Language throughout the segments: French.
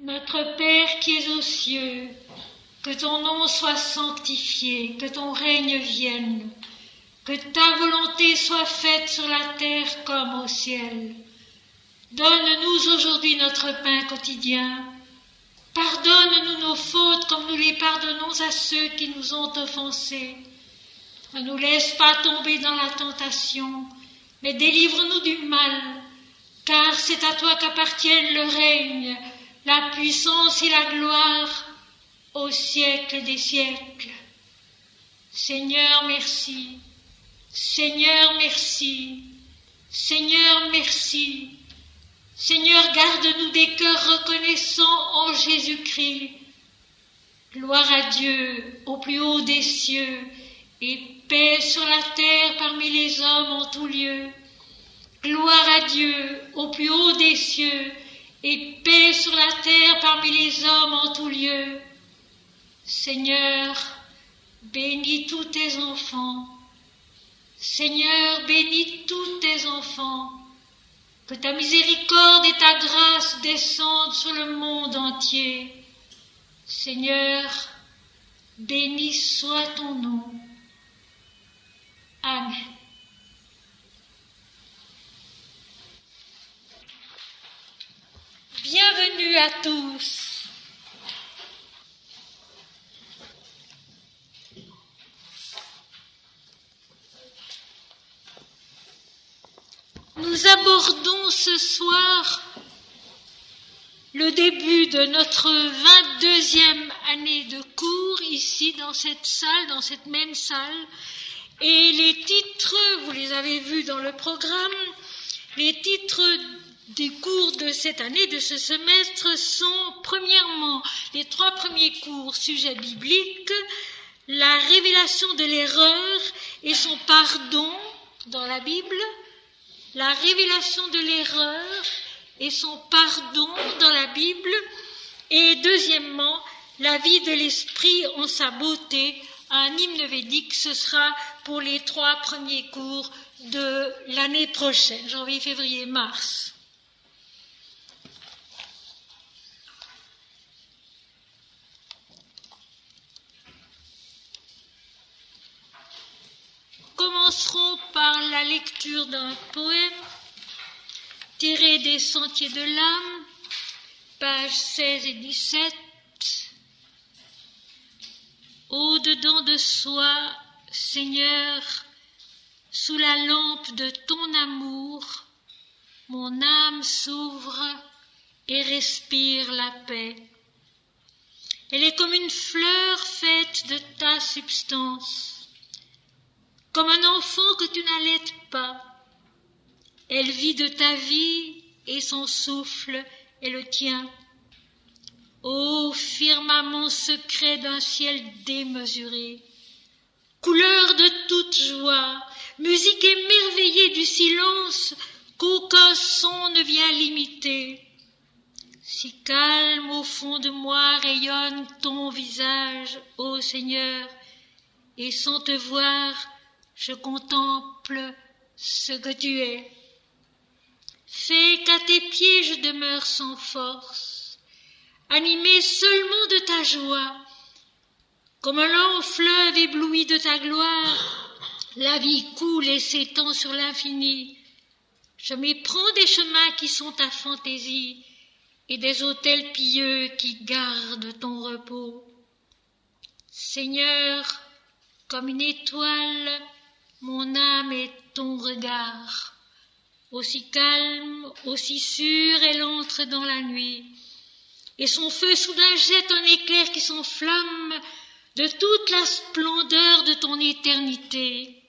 Notre Père qui es aux cieux, que ton nom soit sanctifié, que ton règne vienne, que ta volonté soit faite sur la terre comme au ciel. Donne-nous aujourd'hui notre pain quotidien. Pardonne-nous nos fautes comme nous les pardonnons à ceux qui nous ont offensés. Ne nous laisse pas tomber dans la tentation, mais délivre-nous du mal, car c'est à toi qu'appartiennent le règne, la puissance et la gloire au siècle des siècles. Seigneur, merci. Seigneur, merci. Seigneur, merci. Seigneur, garde-nous des cœurs reconnaissants en Jésus-Christ. Gloire à Dieu au plus haut des cieux et paix sur la terre parmi les hommes en tout lieu. Gloire à Dieu au plus haut des cieux et paix sur la terre parmi les hommes en tout lieu. Seigneur, bénis tous tes enfants. Seigneur, bénis tous tes enfants. Que ta miséricorde et ta grâce descendent sur le monde entier. Seigneur, béni soit ton nom. Amen. Bienvenue à tous. Nous abordons ce soir le début de notre 22e année de cours ici dans cette salle, dans cette même salle. Et les titres, vous les avez vus dans le programme, les titres des cours de cette année, de ce semestre, sont premièrement les 3 premiers cours sujets bibliques, la révélation de l'erreur et son pardon dans la Bible, la révélation de l'erreur et son pardon dans la Bible, et deuxièmement, la vie de l'esprit en sa beauté, un hymne védique. Ce sera pour les 3 premiers cours de l'année prochaine, janvier, février, mars. Commencerons par la lecture d'un poème tiré des Sentiers de l'âme, pages 16 et 17. Au-dedans de soi, Seigneur, sous la lampe de ton amour, mon âme s'ouvre et respire la paix. Elle est comme une fleur faite de ta substance. Comme un enfant que tu n'allaites pas, elle vit de ta vie et son souffle est le tien. Ô firmament secret d'un ciel démesuré, couleur de toute joie, musique émerveillée du silence qu'aucun son ne vient limiter. Si calme au fond de moi rayonne ton visage, ô Seigneur, et sans te voir, je contemple ce que tu es. Fais qu'à tes pieds je demeure sans force, animé seulement de ta joie. Comme un lent fleuve ébloui de ta gloire, la vie coule et s'étend sur l'infini. Je m'éprends des chemins qui sont ta fantaisie et des autels pieux qui gardent ton repos. Seigneur, comme une étoile, mon âme est ton regard. Aussi calme, aussi sûre, elle entre dans la nuit. Et son feu soudain jette un éclair qui s'enflamme de toute la splendeur de ton éternité.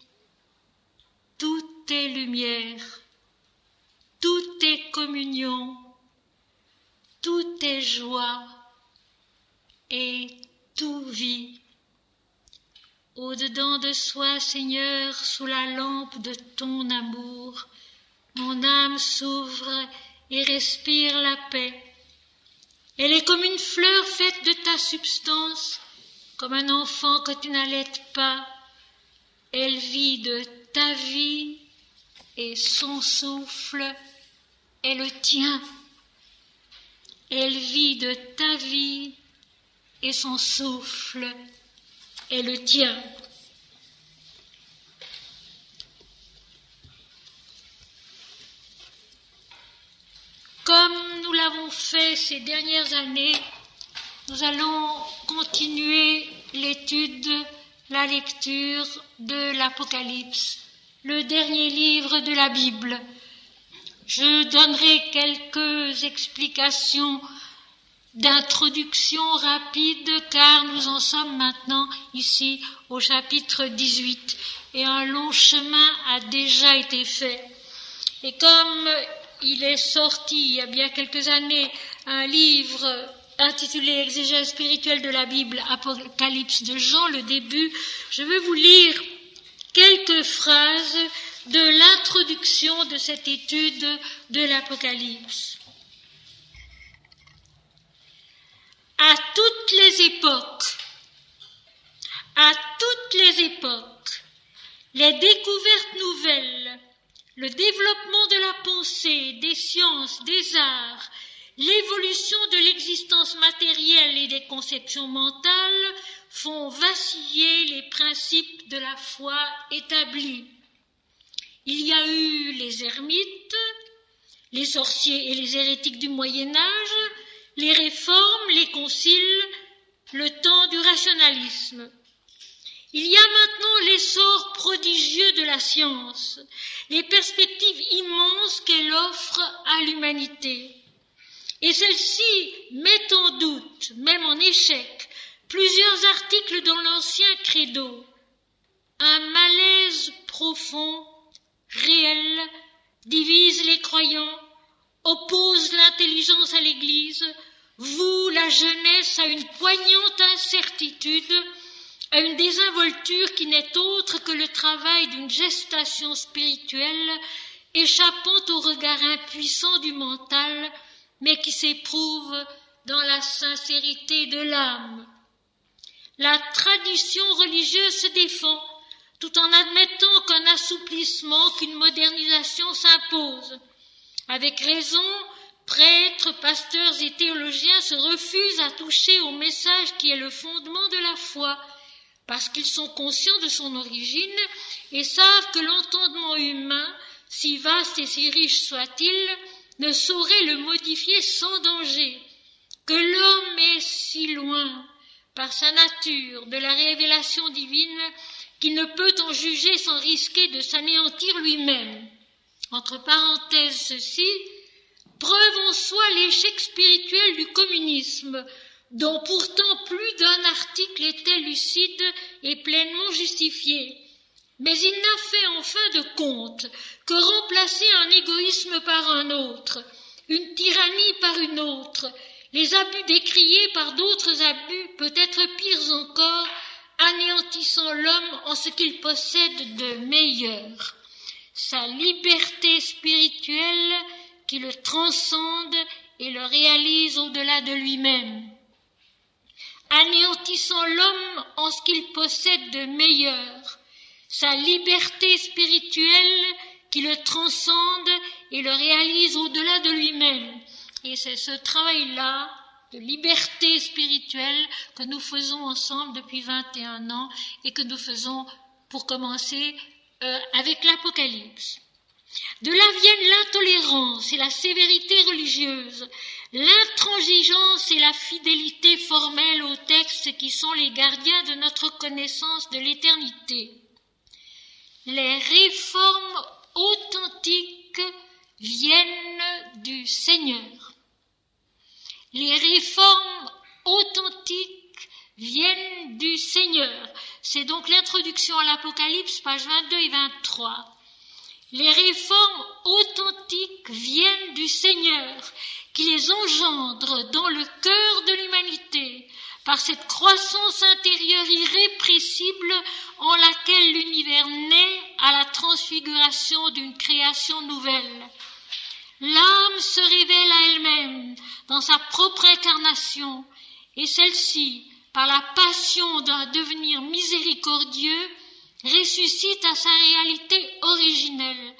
Tout est lumière, tout est communion, tout est joie et tout vit. Au-dedans de soi, Seigneur, sous la lampe de ton amour, mon âme s'ouvre et respire la paix. Elle est comme une fleur faite de ta substance, comme un enfant que tu n'allaites pas. Elle vit de ta vie et son souffle est le tien. Elle vit de ta vie et son souffle est le tien. Comme nous l'avons fait ces dernières années, nous allons continuer l'étude, la lecture de l'Apocalypse, le dernier livre de la Bible. Je donnerai quelques explications d'introduction rapide car nous en sommes maintenant ici au chapitre 18 et un long chemin a déjà été fait. Et comme il est sorti il y a bien quelques années un livre intitulé Exégèse spirituelle de la Bible, Apocalypse de Jean, le début, je vais vous lire quelques phrases de l'introduction de cette étude de l'Apocalypse. À toutes les époques, les découvertes nouvelles, le développement de la pensée, des sciences, des arts, l'évolution de l'existence matérielle et des conceptions mentales font vaciller les principes de la foi établis. Il y a eu les ermites, les sorciers et les hérétiques du Moyen-Âge, les réformes, les conciles, le temps du rationalisme. Il y a maintenant l'essor prodigieux de la science, les perspectives immenses qu'elle offre à l'humanité. Et celle-ci met en doute, même en échec, plusieurs articles dans l'ancien credo. Un malaise profond, réel, divise les croyants, oppose l'intelligence à l'Église, voue la jeunesse à une poignante incertitude, à une désinvolture qui n'est autre que le travail d'une gestation spirituelle échappant au regard impuissant du mental, mais qui s'éprouve dans la sincérité de l'âme. La tradition religieuse se défend, tout en admettant qu'un assouplissement, qu'une modernisation s'impose. Avec raison, prêtres, pasteurs et théologiens se refusent à toucher au message qui est le fondement de la foi, parce qu'ils sont conscients de son origine et savent que l'entendement humain, si vaste et si riche soit-il, ne saurait le modifier sans danger, que l'homme est si loin, par sa nature, de la révélation divine, qu'il ne peut en juger sans risquer de s'anéantir lui-même. Entre parenthèses ceci, preuve en soi l'échec spirituel du communisme, dont pourtant plus d'un article était lucide et pleinement justifié. Mais il n'a fait en fin de compte que remplacer un égoïsme par un autre, une tyrannie par une autre, les abus décriés par d'autres abus, peut-être pires encore, anéantissant l'homme en ce qu'il possède de meilleur. Sa liberté spirituelle qui le transcende et le réalise au-delà de lui-même. Anéantissant l'homme en ce qu'il possède de meilleur. Sa liberté spirituelle qui le transcende et le réalise au-delà de lui-même. Et c'est ce travail-là de liberté spirituelle que nous faisons ensemble depuis 21 ans et que nous faisons pour commencer avec l'Apocalypse. De là viennent l'intolérance et la sévérité religieuse, l'intransigeance et la fidélité formelle aux textes qui sont les gardiens de notre connaissance de l'éternité. Les réformes authentiques viennent du Seigneur. Les réformes authentiques viennent du Seigneur. C'est donc l'introduction à l'Apocalypse, pages 22 et 23. Les réformes authentiques viennent du Seigneur, qui les engendre dans le cœur de l'humanité, par cette croissance intérieure irrépressible en laquelle l'univers naît à la transfiguration d'une création nouvelle. L'âme se révèle à elle-même dans sa propre incarnation, et celle-ci, par la passion d'un devenir miséricordieux, ressuscite à sa réalité originelle,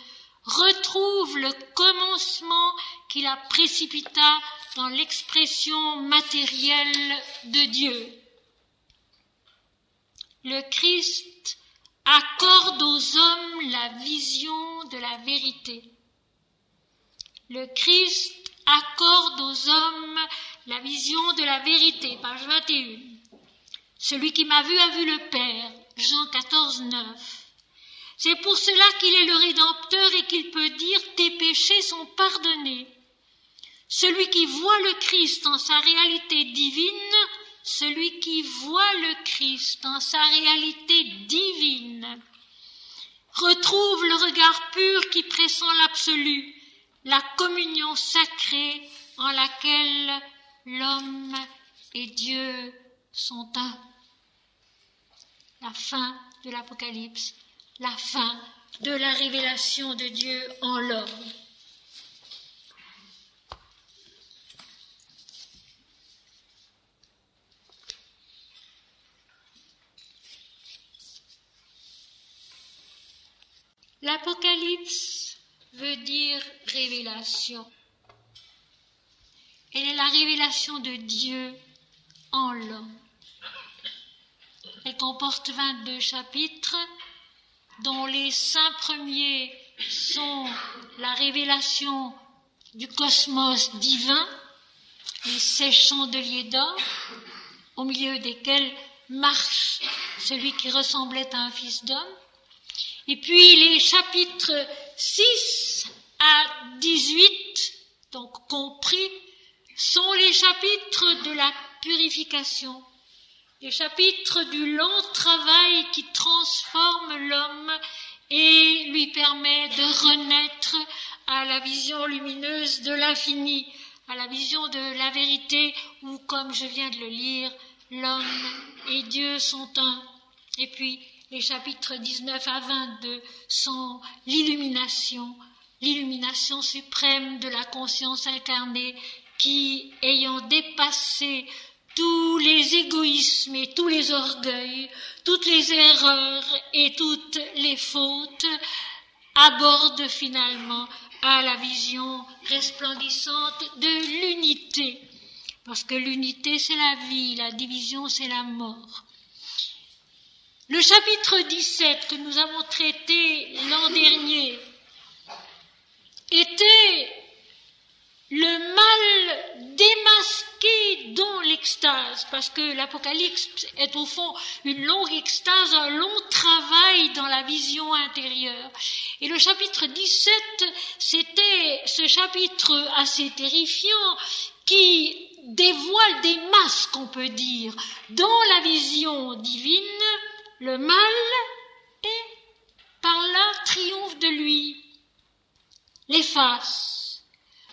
retrouve le commencement qui la précipita dans l'expression matérielle de Dieu. Le Christ accorde aux hommes la vision de la vérité. Le Christ accorde aux hommes la vision de la vérité, page 21. Celui qui m'a vu a vu le Père, Jean 14, 9. C'est pour cela qu'il est le Rédempteur et qu'il peut dire « tes péchés sont pardonnés ». Celui qui voit le Christ en sa réalité divine, celui qui voit le Christ en sa réalité divine, retrouve le regard pur qui pressent l'absolu, la communion sacrée en laquelle l'homme et Dieu sont un. La fin de l'Apocalypse, la fin de la révélation de Dieu en l'homme. L'Apocalypse veut dire révélation. Elle est la révélation de Dieu en l'homme. Elle comporte 22 chapitres, dont les 5 premiers sont la révélation du cosmos divin, les 16 chandeliers d'or, au milieu desquels marche celui qui ressemblait à un fils d'homme. Et puis les chapitres 6 à 18, donc compris, sont les chapitres de la purification, les chapitres du long travail qui transforme l'homme et lui permet de renaître à la vision lumineuse de l'infini, à la vision de la vérité où, comme je viens de le lire, l'homme et Dieu sont un. Et puis, les chapitres 19 à 22 sont l'illumination suprême de la conscience incarnée qui, ayant dépassé tous les égoïsmes et tous les orgueils, toutes les erreurs et toutes les fautes, aborde finalement à la vision resplendissante de l'unité. Parce que l'unité, c'est la vie, la division, c'est la mort. Le chapitre 17 que nous avons traité l'an dernier était le mal démasqué dans l'extase, parce que l'Apocalypse est au fond une longue extase, un long travail dans la vision intérieure. Et le chapitre 17, c'était ce chapitre assez terrifiant qui dévoile des masques, on peut dire, dans la vision divine, le mal et par là triomphe de lui, l'efface.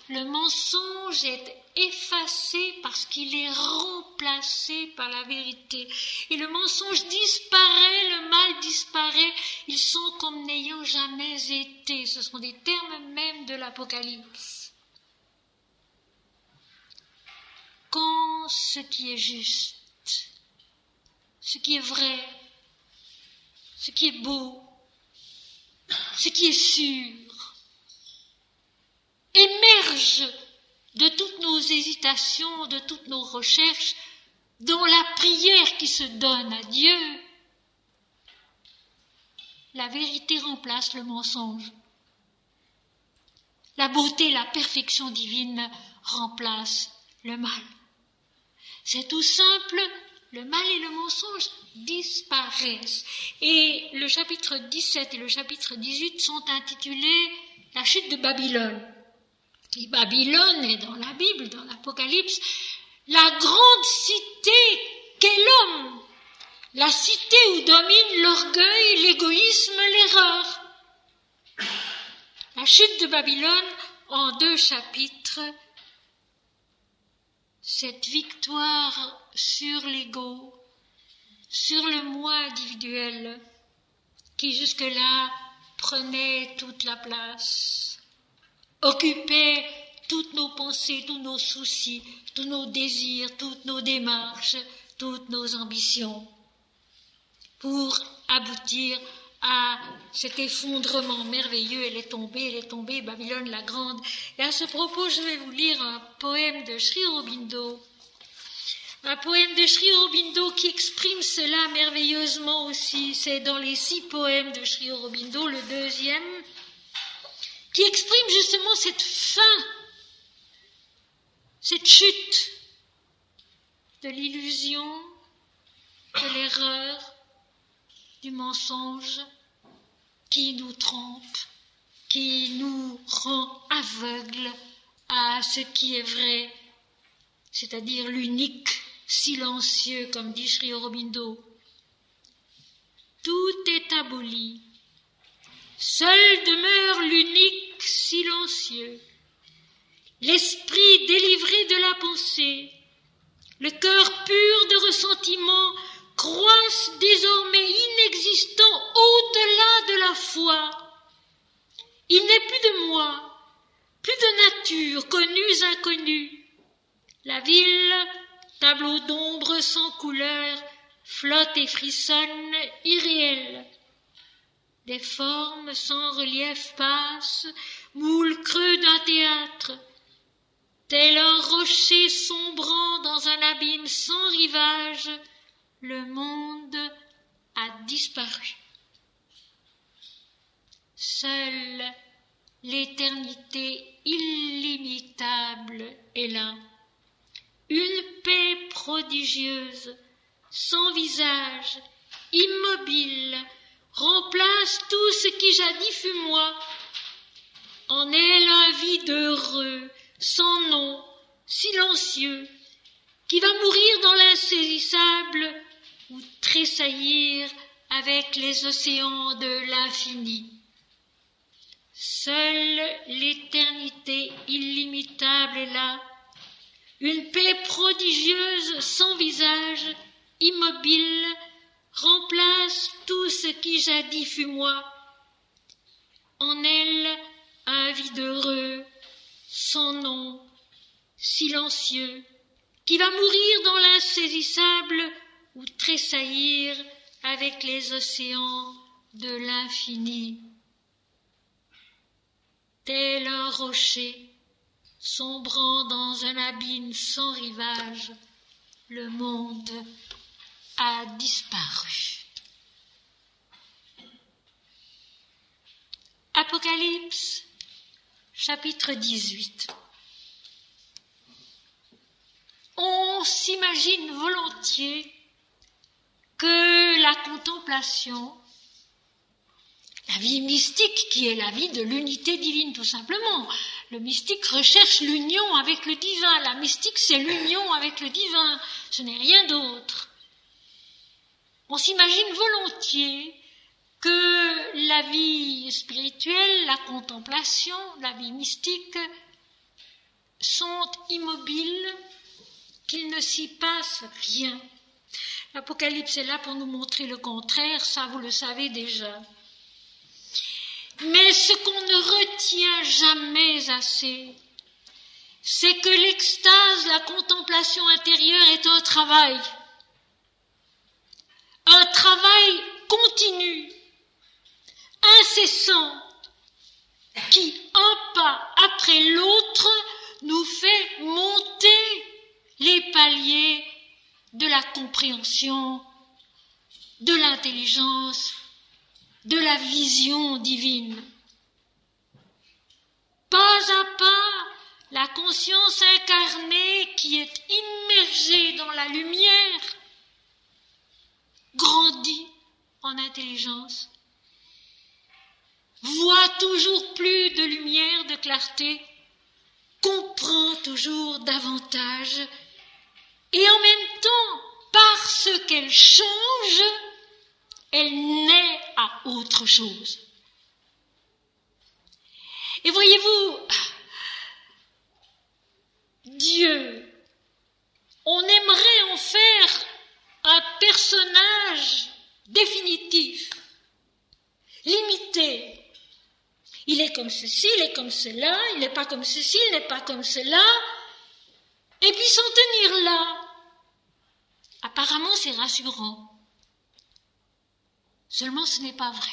Le mensonge est effacé parce qu'il est remplacé par la vérité. Et le mensonge disparaît, le mal disparaît. Ils sont comme n'ayant jamais été. Ce sont des termes même de l'Apocalypse. Quand ce qui est juste, ce qui est vrai, ce qui est beau, ce qui est sûr, émerge de toutes nos hésitations, de toutes nos recherches, dans la prière qui se donne à Dieu, la vérité remplace le mensonge. La beauté, la perfection divine remplace le mal. C'est tout simple, le mal et le mensonge disparaissent. Et le chapitre 17 et le chapitre 18 sont intitulés « La chute de Babylone ». Et Babylone est dans la Bible, dans l'Apocalypse, la grande cité qu'est l'homme, la cité où domine l'orgueil, l'égoïsme, l'erreur. La chute de Babylone, en 2 chapitres, cette victoire sur l'ego, sur le moi individuel, qui jusque-là prenait toute la place, occupait toutes nos pensées, tous nos soucis, tous nos désirs, toutes nos démarches, toutes nos ambitions, pour aboutir à cet effondrement merveilleux. Elle est tombée, Babylone la Grande. Et à ce propos, je vais vous lire un poème de Sri Aurobindo. Un poème de Sri Aurobindo qui exprime cela merveilleusement aussi. C'est dans les 6 poèmes de Sri Aurobindo, le 2e, qui exprime justement cette fin, cette chute de l'illusion, de l'erreur, du mensonge qui nous trompe, qui nous rend aveugles à ce qui est vrai, c'est-à-dire l'unique, silencieux, comme dit Sri Aurobindo. Tout est aboli. Seul demeure l'unique, silencieux. L'esprit délivré de la pensée, le cœur pur de ressentiment, croissent désormais inexistants au-delà de la foi. Il n'est plus de moi, plus de nature, connus, inconnus. La ville, tableau d'ombre sans couleur, flotte et frissonne, irréelle. Des formes sans relief passent, moules creux d'un théâtre. Tel un rocher sombrant dans un abîme sans rivage, le monde a disparu. Seule l'éternité illimitable est là. Une paix prodigieuse, sans visage, immobile, remplace tout ce qui jadis fut moi. En elle un vide heureux, sans nom, silencieux, qui va mourir dans l'insaisissable ou tressaillir avec les océans de l'infini. Seule l'éternité illimitable est là, une paix prodigieuse sans visage, immobile, remplace tout ce qui jadis fut moi. En elle, un vide heureux, sans nom, silencieux, qui va mourir dans l'insaisissable ou tressaillir avec les océans de l'infini. Tel un rocher, sombrant dans un abîme sans rivage, le monde a disparu. Apocalypse, chapitre 18. On s'imagine volontiers que la contemplation, la vie mystique qui est la vie de l'unité divine tout simplement, le mystique recherche l'union avec le divin, la mystique c'est l'union avec le divin, ce n'est rien d'autre. On s'imagine volontiers que la vie spirituelle, la contemplation, la vie mystique sont immobiles, qu'il ne s'y passe rien. L'Apocalypse est là pour nous montrer le contraire, ça vous le savez déjà. Mais ce qu'on ne retient jamais assez, c'est que l'extase, la contemplation intérieure est un travail continu, incessant, qui, un pas après l'autre, nous fait monter les paliers de la compréhension, de l'intelligence, de la vision divine. Pas à pas, la conscience incarnée qui est immergée dans la lumière grandit en intelligence, voit toujours plus de lumière, de clarté, comprend toujours davantage, et en même temps, parce qu'elle change, elle naît à autre chose. Et voyez-vous, Dieu, on aimerait en faire un personnage définitif, limité. Il est comme ceci, il est comme cela, il n'est pas comme ceci, il n'est pas comme cela, et puis s'en tenir là. Apparemment, c'est rassurant. Seulement, ce n'est pas vrai.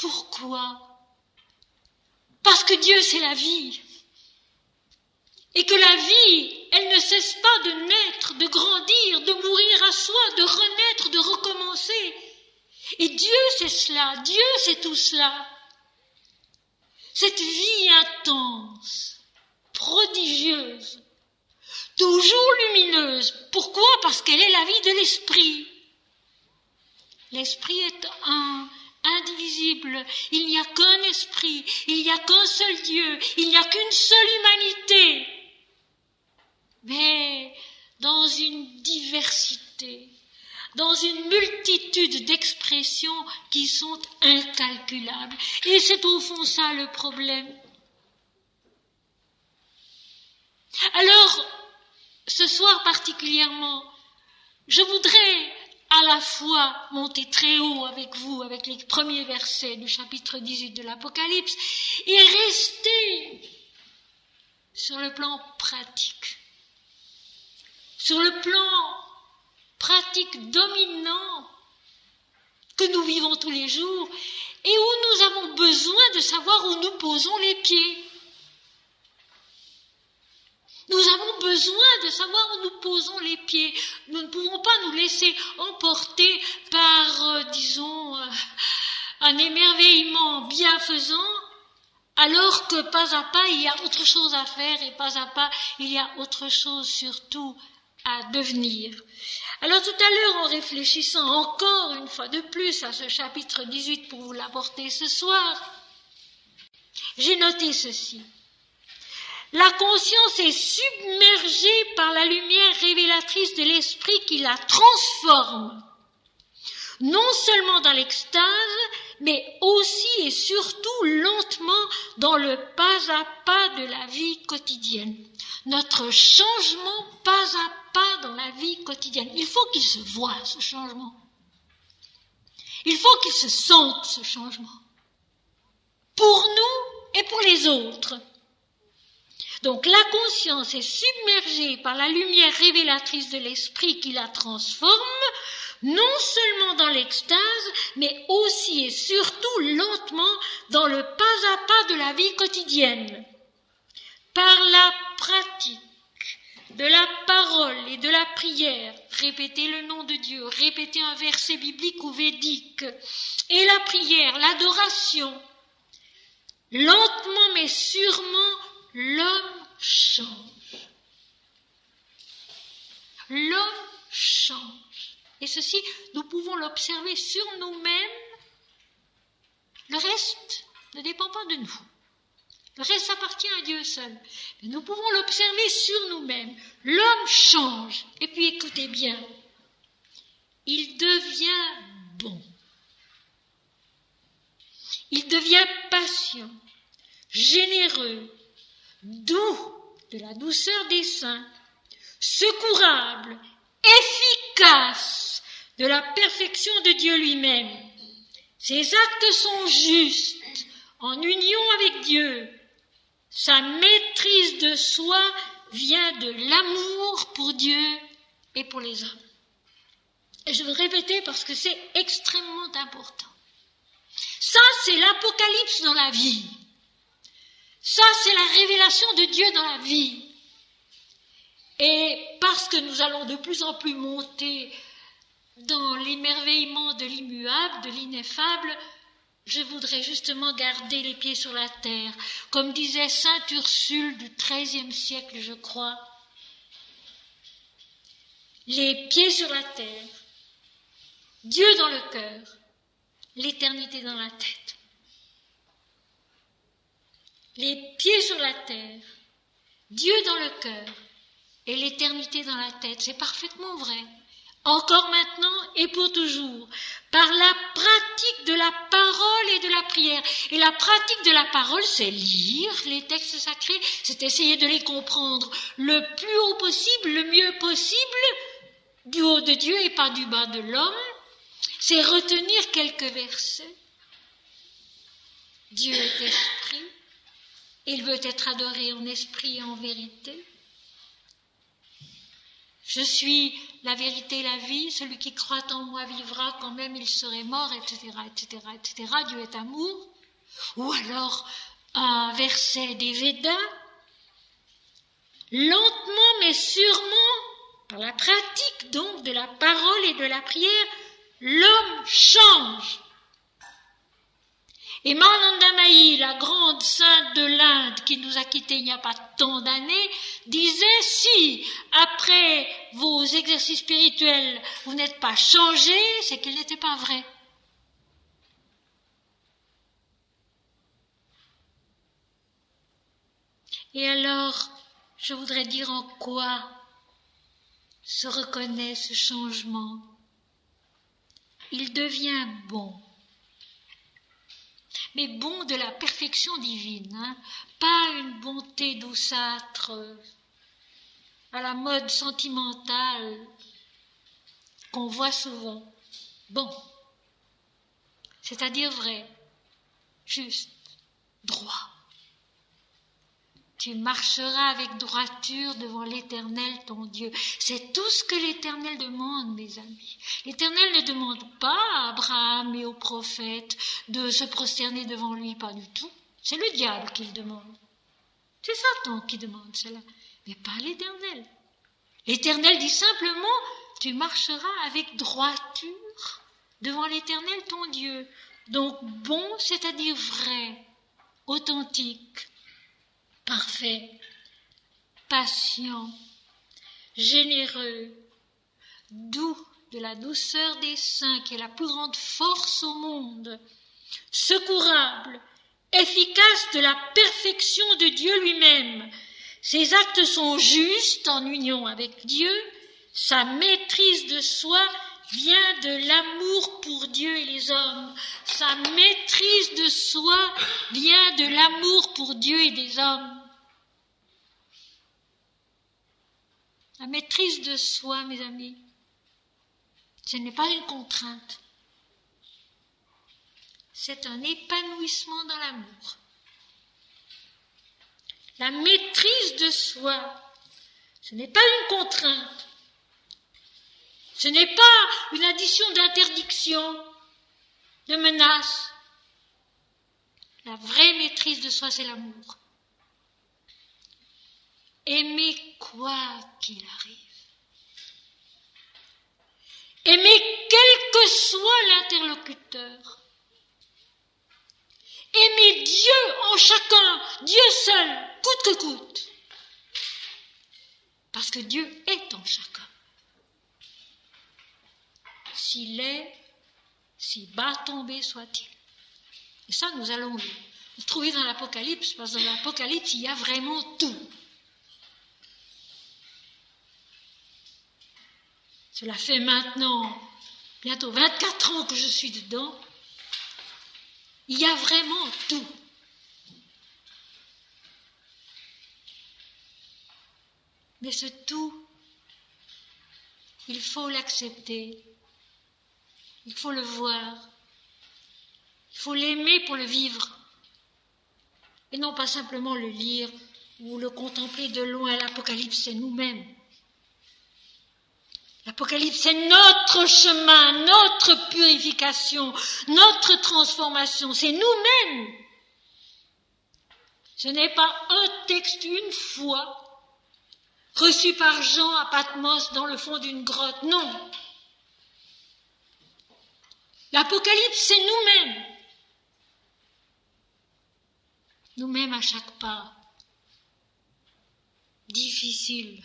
Pourquoi? Parce que Dieu, c'est la vie. Et que la vie, elle ne cesse pas de naître, de grandir, de mourir à soi, de renaître, de recommencer. Et Dieu, c'est cela. Dieu, c'est tout cela. Cette vie intense, prodigieuse, toujours lumineuse. Pourquoi? Parce qu'elle est la vie de l'esprit. L'esprit est un, indivisible. Il n'y a qu'un esprit, il n'y a qu'un seul Dieu, il n'y a qu'une seule humanité. Mais dans une diversité, dans une multitude d'expressions qui sont incalculables. Et c'est au fond ça le problème. Alors, ce soir particulièrement, je voudrais à la fois monter très haut avec vous, avec les premiers versets du chapitre 18 de l'Apocalypse, et rester sur le plan pratique. Sur le plan pratique dominant que nous vivons tous les jours et où nous avons besoin de savoir où nous posons les pieds. Nous avons besoin de savoir où nous posons les pieds. Nous ne pouvons pas nous laisser emporter par, un émerveillement bienfaisant, alors que pas à pas, il y a autre chose à faire et pas à pas, il y a autre chose surtout à devenir. Alors tout à l'heure, en réfléchissant encore une fois de plus à ce chapitre 18 pour vous l'apporter ce soir, j'ai noté ceci. La conscience est submergée par la lumière révélatrice de l'esprit qui la transforme, non seulement dans l'extase, mais aussi et surtout lentement dans le pas à pas de la vie quotidienne. Notre changement pas à pas dans la vie quotidienne. Il faut qu'il se voie, ce changement. Il faut qu'il se sente, ce changement. Pour nous et pour les autres. Donc la conscience est submergée par la lumière révélatrice de l'esprit qui la transforme, non seulement dans l'extase, mais aussi et surtout lentement dans le pas à pas de la vie quotidienne. Par la pratique de la parole et de la prière, répéter le nom de Dieu, répéter un verset biblique ou védique, et la prière, l'adoration, lentement mais sûrement, l'homme change. L'homme change. Et ceci, nous pouvons l'observer sur nous-mêmes. Le reste ne dépend pas de nous. Le reste appartient à Dieu seul. Mais nous pouvons l'observer sur nous-mêmes. L'homme change. Et puis écoutez bien. Il devient bon. Il devient patient, généreux, doux, de la douceur des saints, secourable, efficace, de la perfection de Dieu lui-même. Ses actes sont justes, en union avec Dieu. Sa maîtrise de soi vient de l'amour pour Dieu et pour les hommes. Et je veux répéter parce que c'est extrêmement important. Ça, c'est l'Apocalypse dans la vie. Ça, c'est la révélation de Dieu dans la vie. Et parce que nous allons de plus en plus monter dans l'émerveillement de l'immuable, de l'ineffable, je voudrais justement garder les pieds sur la terre. Comme disait sainte Ursule du XIIIe siècle, je crois. Les pieds sur la terre, Dieu dans le cœur, l'éternité dans la tête. Les pieds sur la terre, Dieu dans le cœur et l'éternité dans la tête. C'est parfaitement vrai. Encore maintenant et pour toujours, par la pratique de la parole et de la prière. Et la pratique de la parole, c'est lire les textes sacrés, c'est essayer de les comprendre le plus haut possible, le mieux possible, du haut de Dieu et pas du bas de l'homme. C'est retenir quelques versets. Dieu est esprit, il veut être adoré en esprit et en vérité. Je suis la vérité et la vie, celui qui croit en moi vivra quand même il serait mort, etc., etc., etc. Dieu est amour. Ou alors un verset des Védas, lentement mais sûrement, par la pratique donc de la parole et de la prière, l'homme change. Et Mahananda Mahi, la grande sainte de l'Inde qui nous a quittés il n'y a pas tant d'années, disait si après vos exercices spirituels vous n'êtes pas changés, c'est qu'ils n'étaient pas vrais. Et alors, je voudrais dire en quoi se reconnaît ce changement. Il devient bon. Mais bon de la perfection divine, hein, pas une bonté douceâtre à la mode sentimentale qu'on voit souvent. Bon, c'est-à-dire vrai, juste, droit. Tu marcheras avec droiture devant l'Éternel, ton Dieu. C'est tout ce que l'Éternel demande, mes amis. L'Éternel ne demande pas à Abraham et aux prophètes de se prosterner devant lui, pas du tout. C'est le diable qui le demande. C'est Satan qui demande cela, mais pas l'Éternel. L'Éternel dit simplement, tu marcheras avec droiture devant l'Éternel, ton Dieu. Donc bon, c'est-à-dire vrai, authentique, parfait, patient, généreux, doux, de la douceur des saints qui est la plus grande force au monde, secourable, efficace de la perfection de Dieu lui-même. Ses actes sont justes en union avec Dieu, sa maîtrise de soi vient de l'amour pour Dieu et les hommes. Sa maîtrise de soi vient de l'amour pour Dieu et des hommes. La maîtrise de soi, mes amis, ce n'est pas une contrainte. C'est un épanouissement dans l'amour. La maîtrise de soi, ce n'est pas une contrainte. Ce n'est pas une addition d'interdictions, de menaces. La vraie maîtrise de soi, c'est l'amour. Aimer quoi qu'il arrive. Aimer quel que soit l'interlocuteur. Aimer Dieu en chacun, Dieu seul, coûte que coûte. Parce que Dieu est en chacun. Si laid, si bas tombé soit-il. Et ça, nous allons le trouver dans l'Apocalypse, parce que dans l'Apocalypse, il y a vraiment tout. Cela fait maintenant bientôt 24 ans que je suis dedans. Il y a vraiment tout. Mais ce tout, il faut l'accepter. Il faut le voir. Il faut l'aimer pour le vivre. Et non pas simplement le lire ou le contempler de loin. L'Apocalypse, c'est nous-mêmes. L'Apocalypse, c'est notre chemin, notre purification, notre transformation. C'est nous-mêmes. Ce n'est pas un texte une fois reçu par Jean à Patmos dans le fond d'une grotte. Non. L'Apocalypse, c'est nous-mêmes. Nous-mêmes à chaque pas. Difficile.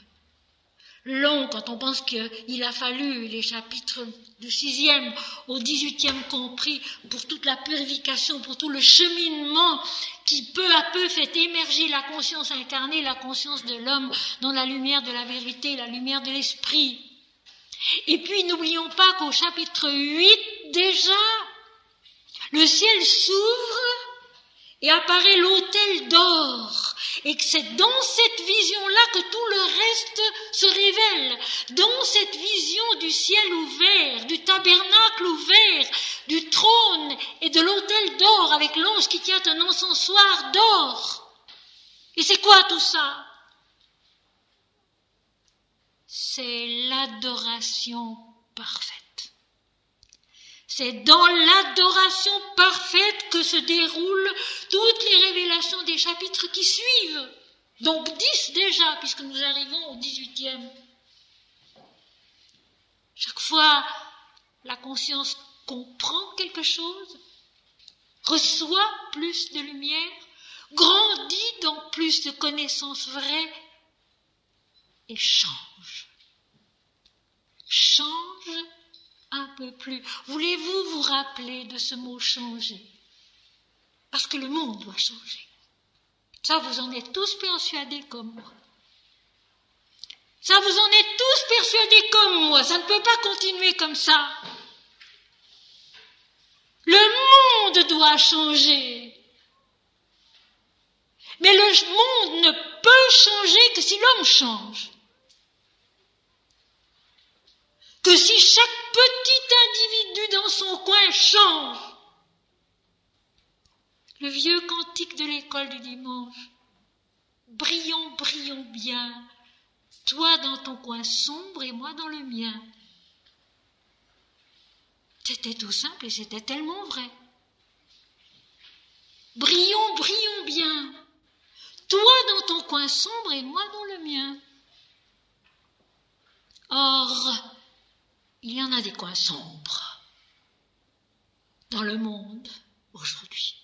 Long quand on pense qu'il a fallu les chapitres du 6e au 18e compris pour toute la purification, pour tout le cheminement qui peu à peu fait émerger la conscience incarnée, la conscience de l'homme dans la lumière de la vérité, la lumière de l'esprit. Et puis n'oublions pas qu'au chapitre 8 déjà, le ciel s'ouvre et apparaît l'autel d'or. Et que c'est dans cette vision-là que tout le reste se révèle. Dans cette vision du ciel ouvert, du tabernacle ouvert, du trône et de l'autel d'or avec l'ange qui tient un encensoir d'or. Et c'est quoi tout ça? c'est l'adoration parfaite. C'est dans l'adoration parfaite que se déroulent toutes les révélations des chapitres qui suivent. Donc 10 déjà, puisque nous arrivons au 18e. Chaque fois, la conscience comprend quelque chose, reçoit plus de lumière, grandit dans plus de connaissances vraies et change. Change un peu plus. Voulez-vous vous rappeler de ce mot changer? Parce que le monde doit changer. Ça, vous en êtes tous persuadés comme moi. Ça, vous en êtes tous persuadés comme moi. Ça ne peut pas continuer comme ça. Le monde doit changer. Mais le monde ne peut changer que si l'homme change. Que si chaque petit individu dans son coin change. Le vieux cantique de l'école du dimanche. Brillons, brillons bien, toi dans ton coin sombre et moi dans le mien. C'était tout simple et c'était tellement vrai. Brillons, brillons bien, toi dans ton coin sombre et moi dans le mien. Or, il y en a des coins sombres dans le monde aujourd'hui,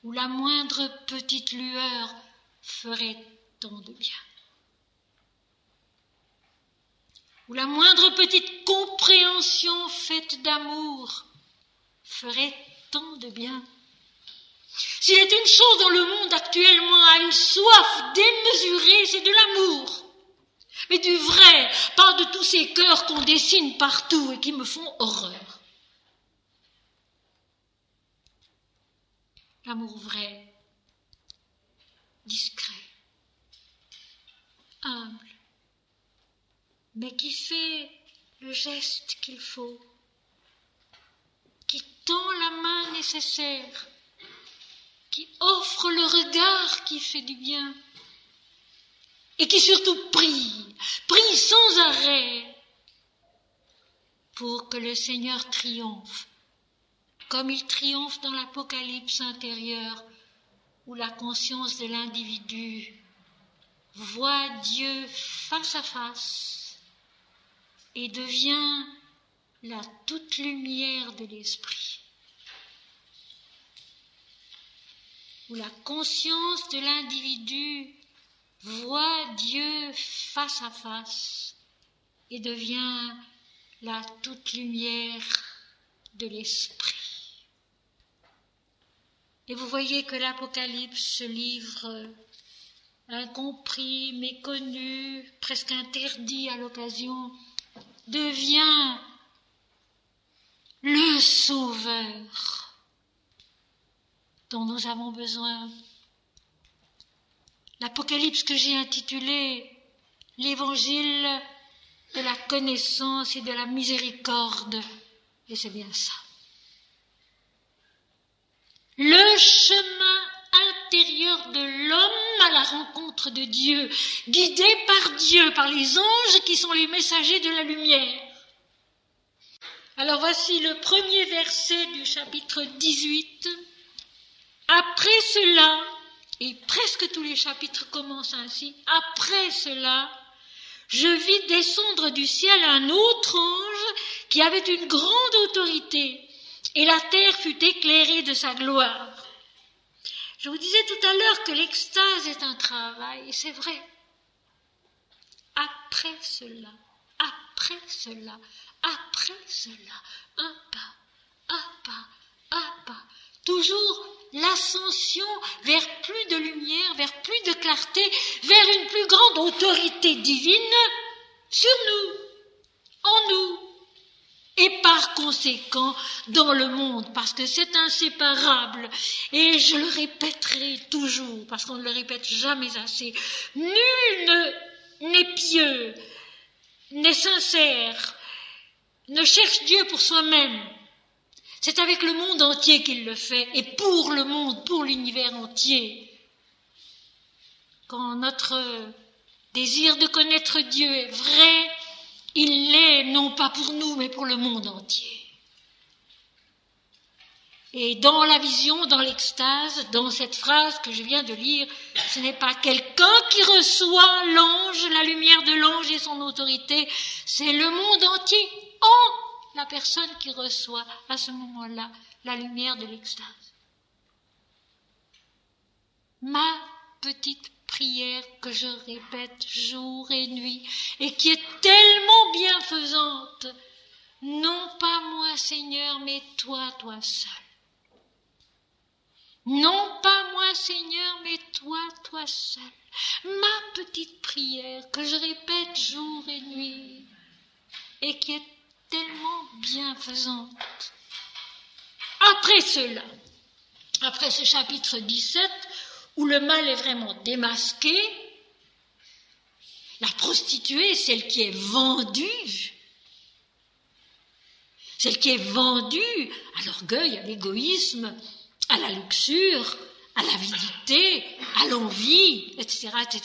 où la moindre petite lueur ferait tant de bien, où la moindre petite compréhension faite d'amour ferait tant de bien. S'il est une chose dont le monde actuellement a une soif démesurée, c'est de l'amour. Mais du vrai, pas de tous ces cœurs qu'on dessine partout et qui me font horreur. L'amour vrai, discret, humble, mais qui fait le geste qu'il faut, qui tend la main nécessaire, qui offre le regard qui fait du bien, et qui surtout prie sans arrêt, pour que le Seigneur triomphe, comme il triomphe dans l'Apocalypse intérieur, où la conscience de l'individu voit Dieu face à face et devient la toute lumière de l'esprit. Où la conscience de l'individu voit Dieu face à face et devient la toute lumière de l'esprit. Et vous voyez que l'Apocalypse, ce livre incompris, méconnu, presque interdit à l'occasion, devient le sauveur dont nous avons besoin. L'Apocalypse que j'ai intitulé « L'évangile de la connaissance et de la miséricorde », et c'est bien ça. Le chemin intérieur de l'homme à la rencontre de Dieu, guidé par Dieu, par les anges qui sont les messagers de la lumière. Alors voici le premier verset du chapitre 18. Après cela, et presque tous les chapitres commencent ainsi, après cela, je vis descendre du ciel un autre ange qui avait une grande autorité, et la terre fut éclairée de sa gloire. Je vous disais tout à l'heure que l'extase est un travail, et c'est vrai. Après cela, un pas, toujours l'ascension vers plus de lumière, vers plus de clarté, vers une plus grande autorité divine sur nous, en nous, et par conséquent dans le monde, parce que c'est inséparable. Et je le répéterai toujours, parce qu'on ne le répète jamais assez. Nul n'est pieux, n'est sincère, ne cherche Dieu pour soi-même. C'est avec le monde entier qu'il le fait, et pour le monde, pour l'univers entier. quand notre désir de connaître Dieu est vrai, il l'est non pas pour nous, mais pour le monde entier. Et dans la vision, dans l'extase, dans cette phrase que je viens de lire, ce n'est pas quelqu'un qui reçoit l'ange, la lumière de l'ange et son autorité, c'est le monde entier en la personne qui reçoit à ce moment-là la lumière de l'extase. Ma petite prière que je répète jour et nuit et qui est tellement bienfaisante, non pas moi Seigneur, mais toi seul. Non pas moi Seigneur, mais toi seul. Ma petite prière que je répète jour et nuit et qui est tellement bienfaisante. Après cela, après ce chapitre 17, où le mal est vraiment démasqué, la prostituée, celle qui est vendue à l'orgueil, à l'égoïsme, à la luxure, à l'avidité, à l'envie, etc., etc.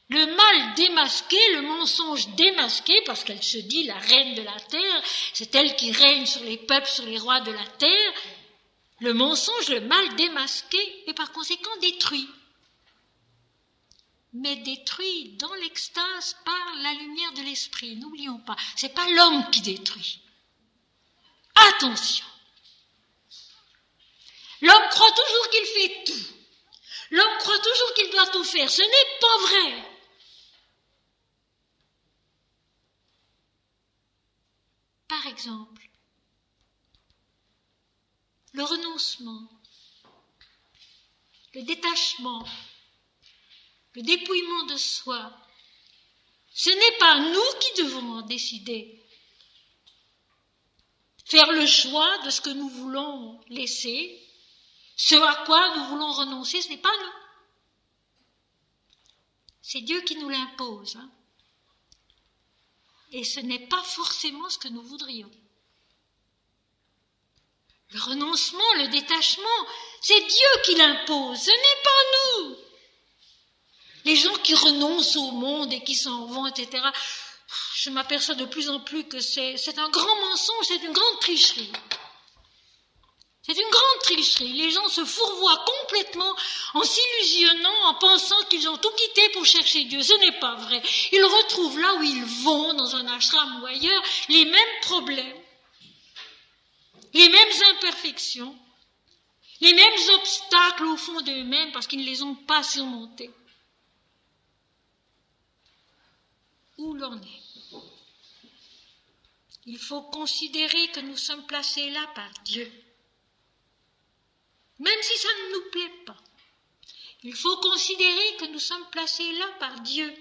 Le mal démasqué, le mensonge démasqué, parce qu'elle se dit la reine de la terre, c'est elle qui règne sur les peuples, sur les rois de la terre. Le mensonge, le mal démasqué, et par conséquent détruit. Mais détruit dans l'extase par la lumière de l'esprit. N'oublions pas, c'est pas l'homme qui détruit. Attention! L'homme croit toujours qu'il fait tout. L'homme croit toujours qu'il doit tout faire. Ce n'est pas vrai. Par exemple, le renoncement, le détachement, le dépouillement de soi, ce n'est pas nous qui devons en décider. Faire le choix de ce que nous voulons laisser, ce à quoi nous voulons renoncer, ce n'est pas nous. C'est Dieu qui nous l'impose. Et ce n'est pas forcément ce que nous voudrions. Le renoncement, le détachement, c'est Dieu qui l'impose, ce n'est pas nous. Les gens qui renoncent au monde et qui s'en vont, etc., je m'aperçois de plus en plus que c'est un grand mensonge, c'est une grande tricherie. C'est une grande tricherie. Les gens se fourvoient complètement en s'illusionnant, en pensant qu'ils ont tout quitté pour chercher Dieu. Ce n'est pas vrai. Ils retrouvent là où ils vont, dans un ashram ou ailleurs, les mêmes problèmes, les mêmes imperfections, les mêmes obstacles au fond d'eux-mêmes parce qu'ils ne les ont pas surmontés. Où l'on est? Il faut considérer que nous sommes placés là par Dieu. Même si ça ne nous plaît pas. Il faut considérer que nous sommes placés là par Dieu.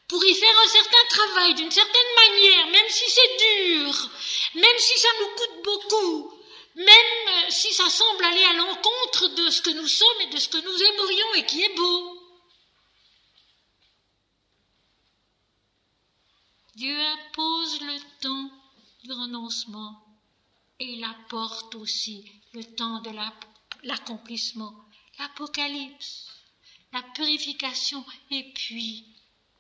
Pour y faire un certain travail, d'une certaine manière, même si c'est dur, même si ça nous coûte beaucoup, même si ça semble aller à l'encontre de ce que nous sommes et de ce que nous aimerions et qui est beau. Dieu impose le temps du renoncement et il apporte aussi le temps de l'accomplissement, l'Apocalypse, la purification et puis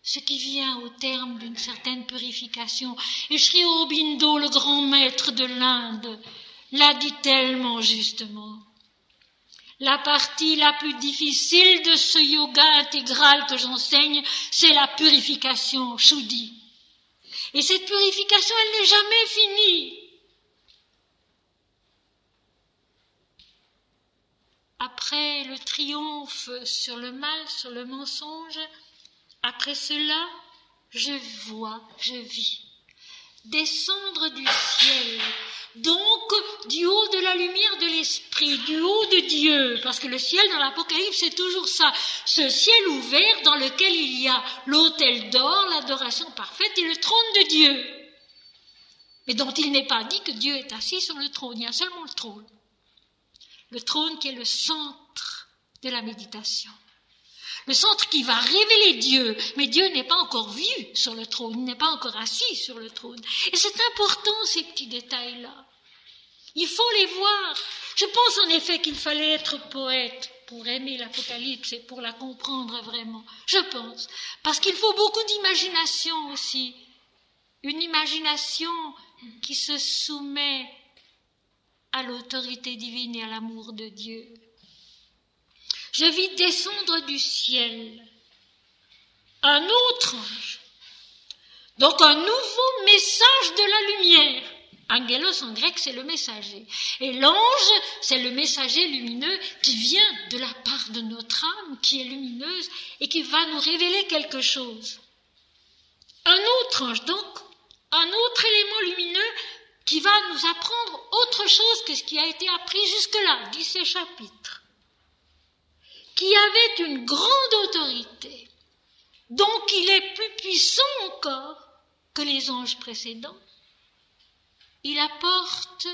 ce qui vient au terme d'une certaine purification. Et Sri Aurobindo, le grand maître de l'Inde, l'a dit tellement justement. La partie la plus difficile de ce yoga intégral que j'enseigne, c'est la purification, Shuddhi. Et cette purification, elle n'est jamais finie. Après le triomphe sur le mal, sur le mensonge, après cela, je vis descendre du ciel, donc du haut de la lumière de l'esprit, du haut de Dieu, parce que le ciel dans l'Apocalypse c'est toujours ça, ce ciel ouvert dans lequel il y a l'autel d'or, l'adoration parfaite et le trône de Dieu, mais dont il n'est pas dit que Dieu est assis sur le trône, il y a seulement le trône qui est le centre de la méditation. Le centre qui va révéler Dieu, mais Dieu n'est pas encore vu sur le trône, il n'est pas encore assis sur le trône. Et c'est important ces petits détails-là. Il faut les voir. Je pense en effet qu'il fallait être poète pour aimer l'Apocalypse et pour la comprendre vraiment, je pense. Parce qu'il faut beaucoup d'imagination aussi. Une imagination qui se soumet à l'autorité divine et à l'amour de Dieu. Je vis descendre du ciel un autre ange, donc un nouveau message de la lumière. Angelos en grec, c'est le messager. Et l'ange, c'est le messager lumineux qui vient de la part de notre âme, qui est lumineuse et qui va nous révéler quelque chose. Un autre ange, donc, un autre élément lumineux qui va nous apprendre autre chose que ce qui a été appris jusque-là, dit ces chapitres, qui avait une grande autorité, donc il est plus puissant encore que les anges précédents. Il apporte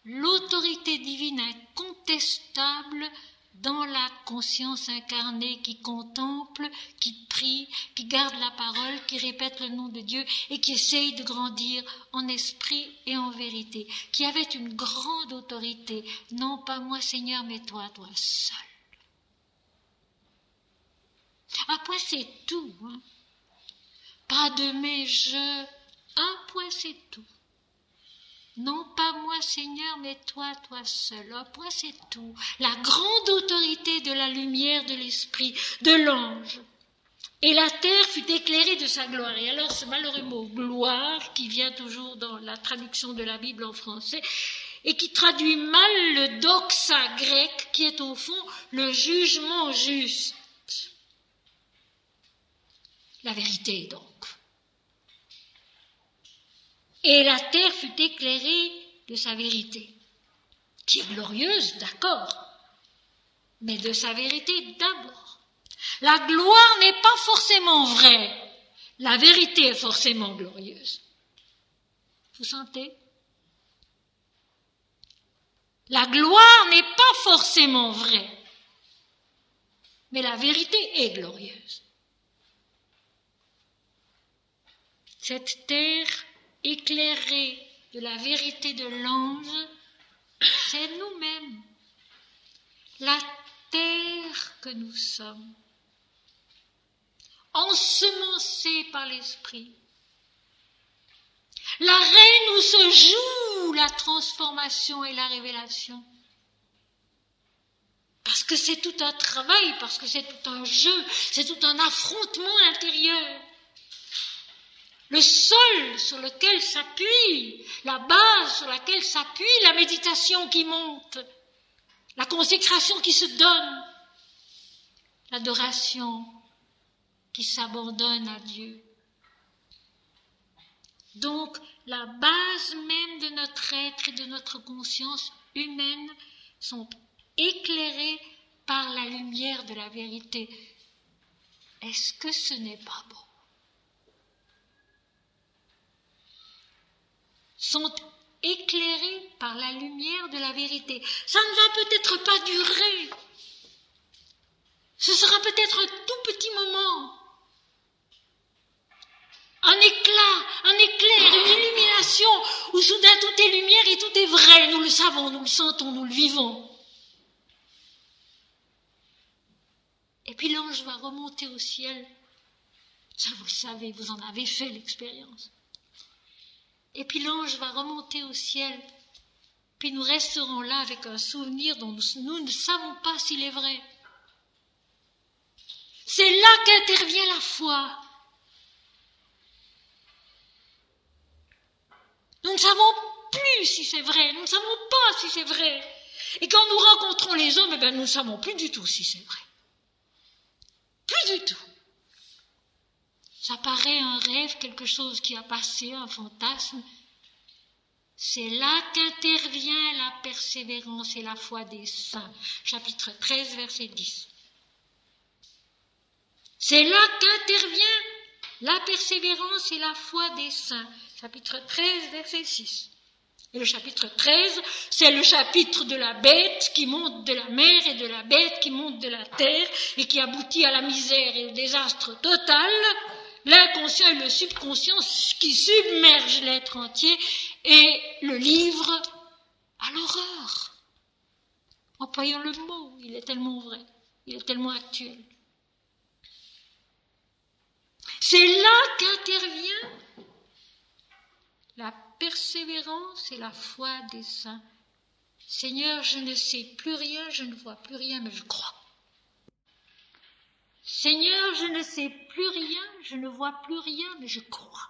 l'autorité divine incontestable dans la conscience incarnée qui contemple, qui prie, qui garde la parole, qui répète le nom de Dieu et qui essaye de grandir en esprit et en vérité, qui avait une grande autorité. Non pas moi Seigneur, mais toi seul. Un point c'est tout. Pas de mes jeux, un point c'est tout. Non pas moi Seigneur, mais toi seul. Un point c'est tout. La grande autorité de la lumière de l'esprit, de l'ange. Et la terre fut éclairée de sa gloire. Et alors ce malheureux mot gloire, qui vient toujours dans la traduction de la Bible en français, et qui traduit mal le doxa grec, qui est au fond le jugement juste. La vérité donc. Et la terre fut éclairée de sa vérité, qui est glorieuse, d'accord, mais de sa vérité d'abord. La gloire n'est pas forcément vraie, la vérité est forcément glorieuse. Vous sentez? La gloire n'est pas forcément vraie, mais la vérité est glorieuse. Cette terre éclairée de la vérité de l'ange, c'est nous-mêmes, la terre que nous sommes, ensemencée par l'esprit, la reine où se joue la transformation et la révélation. Parce que c'est tout un travail, parce que c'est tout un jeu, c'est tout un affrontement intérieur. Le sol sur lequel s'appuie, la base sur laquelle s'appuie la méditation qui monte, la consécration qui se donne, l'adoration qui s'abandonne à Dieu. Donc, la base même de notre être et de notre conscience humaine sont éclairées par la lumière de la vérité. Est-ce que ce n'est pas beau? Sont éclairés par la lumière de la vérité. Ça ne va peut-être pas durer. Ce sera peut-être un tout petit moment. Un éclat, un éclair, une illumination où soudain tout est lumière et tout est vrai. Nous le savons, nous le sentons, nous le vivons. Et puis l'ange va remonter au ciel. Ça vous le savez, vous en avez fait l'expérience. Et puis l'ange va remonter au ciel, puis nous resterons là avec un souvenir dont nous ne savons pas s'il est vrai. C'est là qu'intervient la foi. Nous ne savons plus si c'est vrai, nous ne savons pas si c'est vrai. Et quand nous rencontrons les hommes, nous ne savons plus du tout si c'est vrai. Plus du tout. Ça paraît un rêve, quelque chose qui a passé, un fantasme. C'est là qu'intervient la persévérance et la foi des saints. Chapitre 13, verset 10. C'est là qu'intervient la persévérance et la foi des saints. Chapitre 13, verset 6. Et le chapitre 13, c'est le chapitre de la bête qui monte de la mer et de la bête qui monte de la terre et qui aboutit à la misère et au désastre total. L'inconscient et le subconscient qui submergent l'être entier et le livre à l'horreur. Employons le mot, il est tellement vrai. Il est tellement actuel. C'est là qu'intervient la persévérance et la foi des saints. Seigneur, je ne sais plus rien, je ne vois plus rien, mais je crois. Seigneur, je ne sais plus rien, je ne vois plus rien, mais je crois.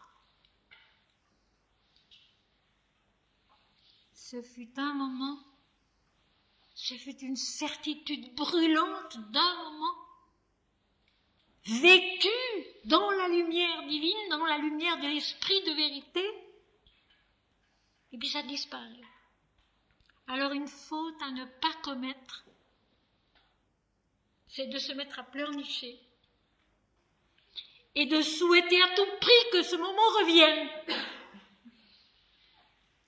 Ce fut un moment, ce fut une certitude brûlante d'un moment, vécue dans la lumière divine, dans la lumière de l'esprit de vérité, et puis ça disparaît. Alors une faute à ne pas commettre, c'est de se mettre à pleurnicher et de souhaiter à tout prix que ce moment revienne.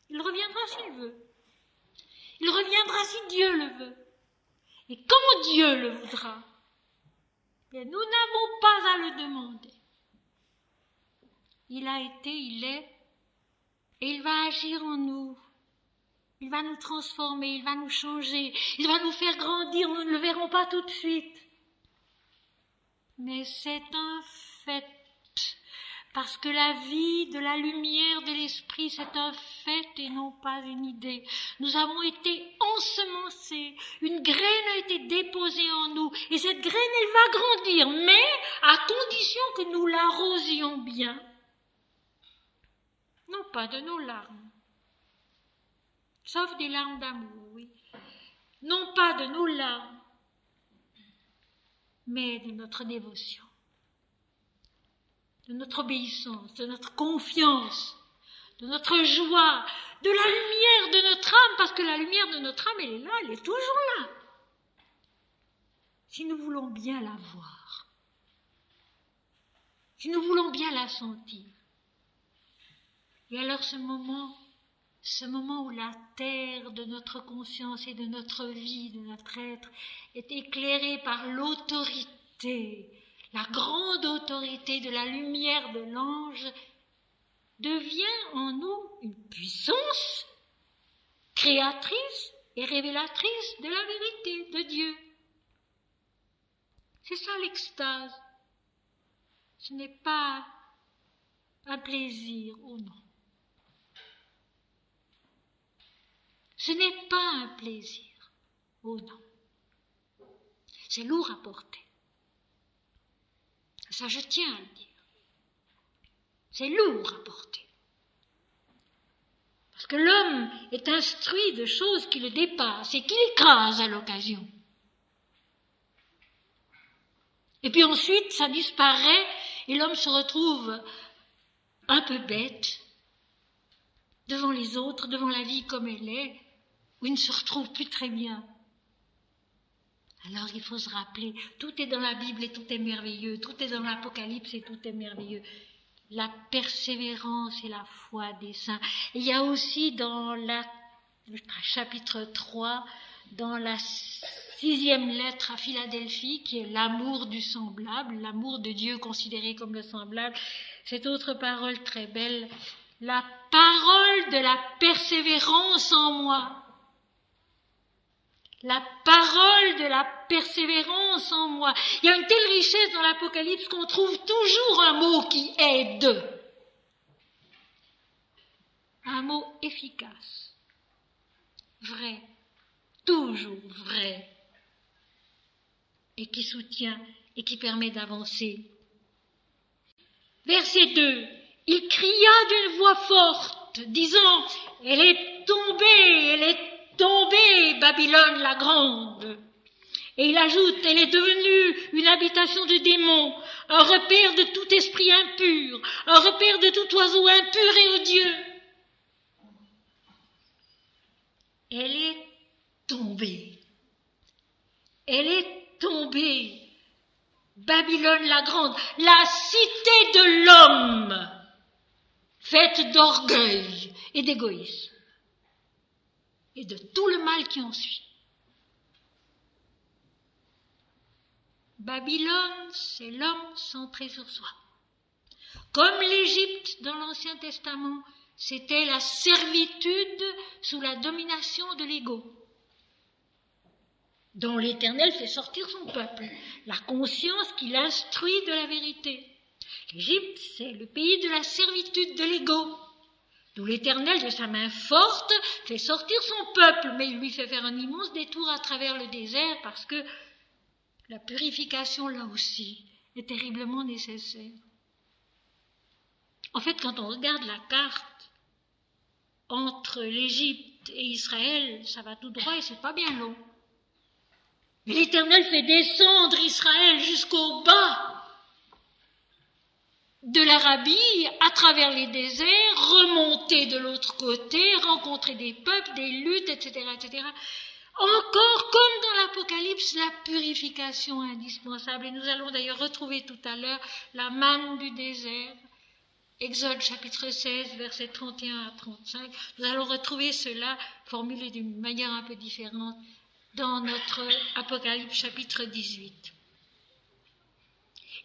Il reviendra s'il veut. Il reviendra si Dieu le veut. Et quand Dieu le voudra, nous n'avons pas à le demander. Il a été, il est, et il va agir en nous. Il va nous transformer, il va nous changer, il va nous faire grandir, nous ne le verrons pas tout de suite. Mais c'est un fait, parce que la vie de la lumière de l'esprit, c'est un fait et non pas une idée. Nous avons été ensemencés, une graine a été déposée en nous, et cette graine, elle va grandir, mais à condition que nous l'arrosions bien. Non pas de nos larmes, sauf des larmes d'amour, oui. Non pas de nos larmes, mais de notre dévotion, de notre obéissance, de notre confiance, de notre joie, de la lumière de notre âme, parce que la lumière de notre âme, elle est là, elle est toujours là. Si nous voulons bien la voir, si nous voulons bien la sentir. Et alors ce moment où la terre de notre conscience et de notre vie, de notre être, est éclairée par l'autorité, la grande autorité de la lumière de l'ange, devient en nous une puissance créatrice et révélatrice de la vérité de Dieu. C'est ça l'extase. Ce n'est pas un plaisir, oh non. Ce n'est pas un plaisir, oh non. C'est lourd à porter. Ça, je tiens à le dire. C'est lourd à porter. Parce que l'homme est instruit de choses qui le dépassent et qui l'écrasent à l'occasion. Et puis ensuite, ça disparaît et l'homme se retrouve un peu bête devant les autres, devant la vie comme elle est, où il ne se retrouve plus très bien. Alors il faut se rappeler, tout est dans la Bible et tout est merveilleux, tout est dans l'Apocalypse et tout est merveilleux. La persévérance et la foi des saints. Et il y a aussi dans le chapitre 3, dans la 6e lettre à Philadelphie, qui est l'amour du semblable, l'amour de Dieu considéré comme le semblable, cette autre parole très belle, la parole de la persévérance en moi. La parole de la persévérance en moi. Il y a une telle richesse dans l'Apocalypse qu'on trouve toujours un mot qui aide. Un mot efficace. Vrai. Toujours vrai. Et qui soutient et qui permet d'avancer. Verset 2. Il cria d'une voix forte, disant, « Elle est tombée, Babylone la grande. » Et il ajoute, elle est devenue une habitation de démons, un repère de tout esprit impur, un repère de tout oiseau impur et odieux. Elle est tombée. Elle est tombée. Babylone la grande, la cité de l'homme, faite d'orgueil et d'égoïsme. Et de tout le mal qui en suit. Babylone, c'est l'homme centré sur soi. Comme l'Égypte dans l'Ancien Testament, c'était la servitude sous la domination de l'ego. dont l'Éternel fait sortir son peuple, la conscience qui l'instruit de la vérité. L'Égypte, c'est le pays de la servitude de l'ego, d'où l'Éternel, de sa main forte, fait sortir son peuple, mais il lui fait faire un immense détour à travers le désert parce que la purification, là aussi, est terriblement nécessaire. En fait, quand on regarde la carte entre l'Égypte et Israël, ça va tout droit et c'est pas bien long. Mais l'Éternel fait descendre Israël jusqu'au bas de l'Arabie, à travers les déserts, remonter de l'autre côté, rencontrer des peuples, des luttes, etc., etc. Encore, comme dans l'Apocalypse, la purification indispensable. Et nous allons d'ailleurs retrouver tout à l'heure la manne du désert. Exode chapitre 16, versets 31 à 35. Nous allons retrouver cela formulé d'une manière un peu différente dans notre Apocalypse chapitre 18.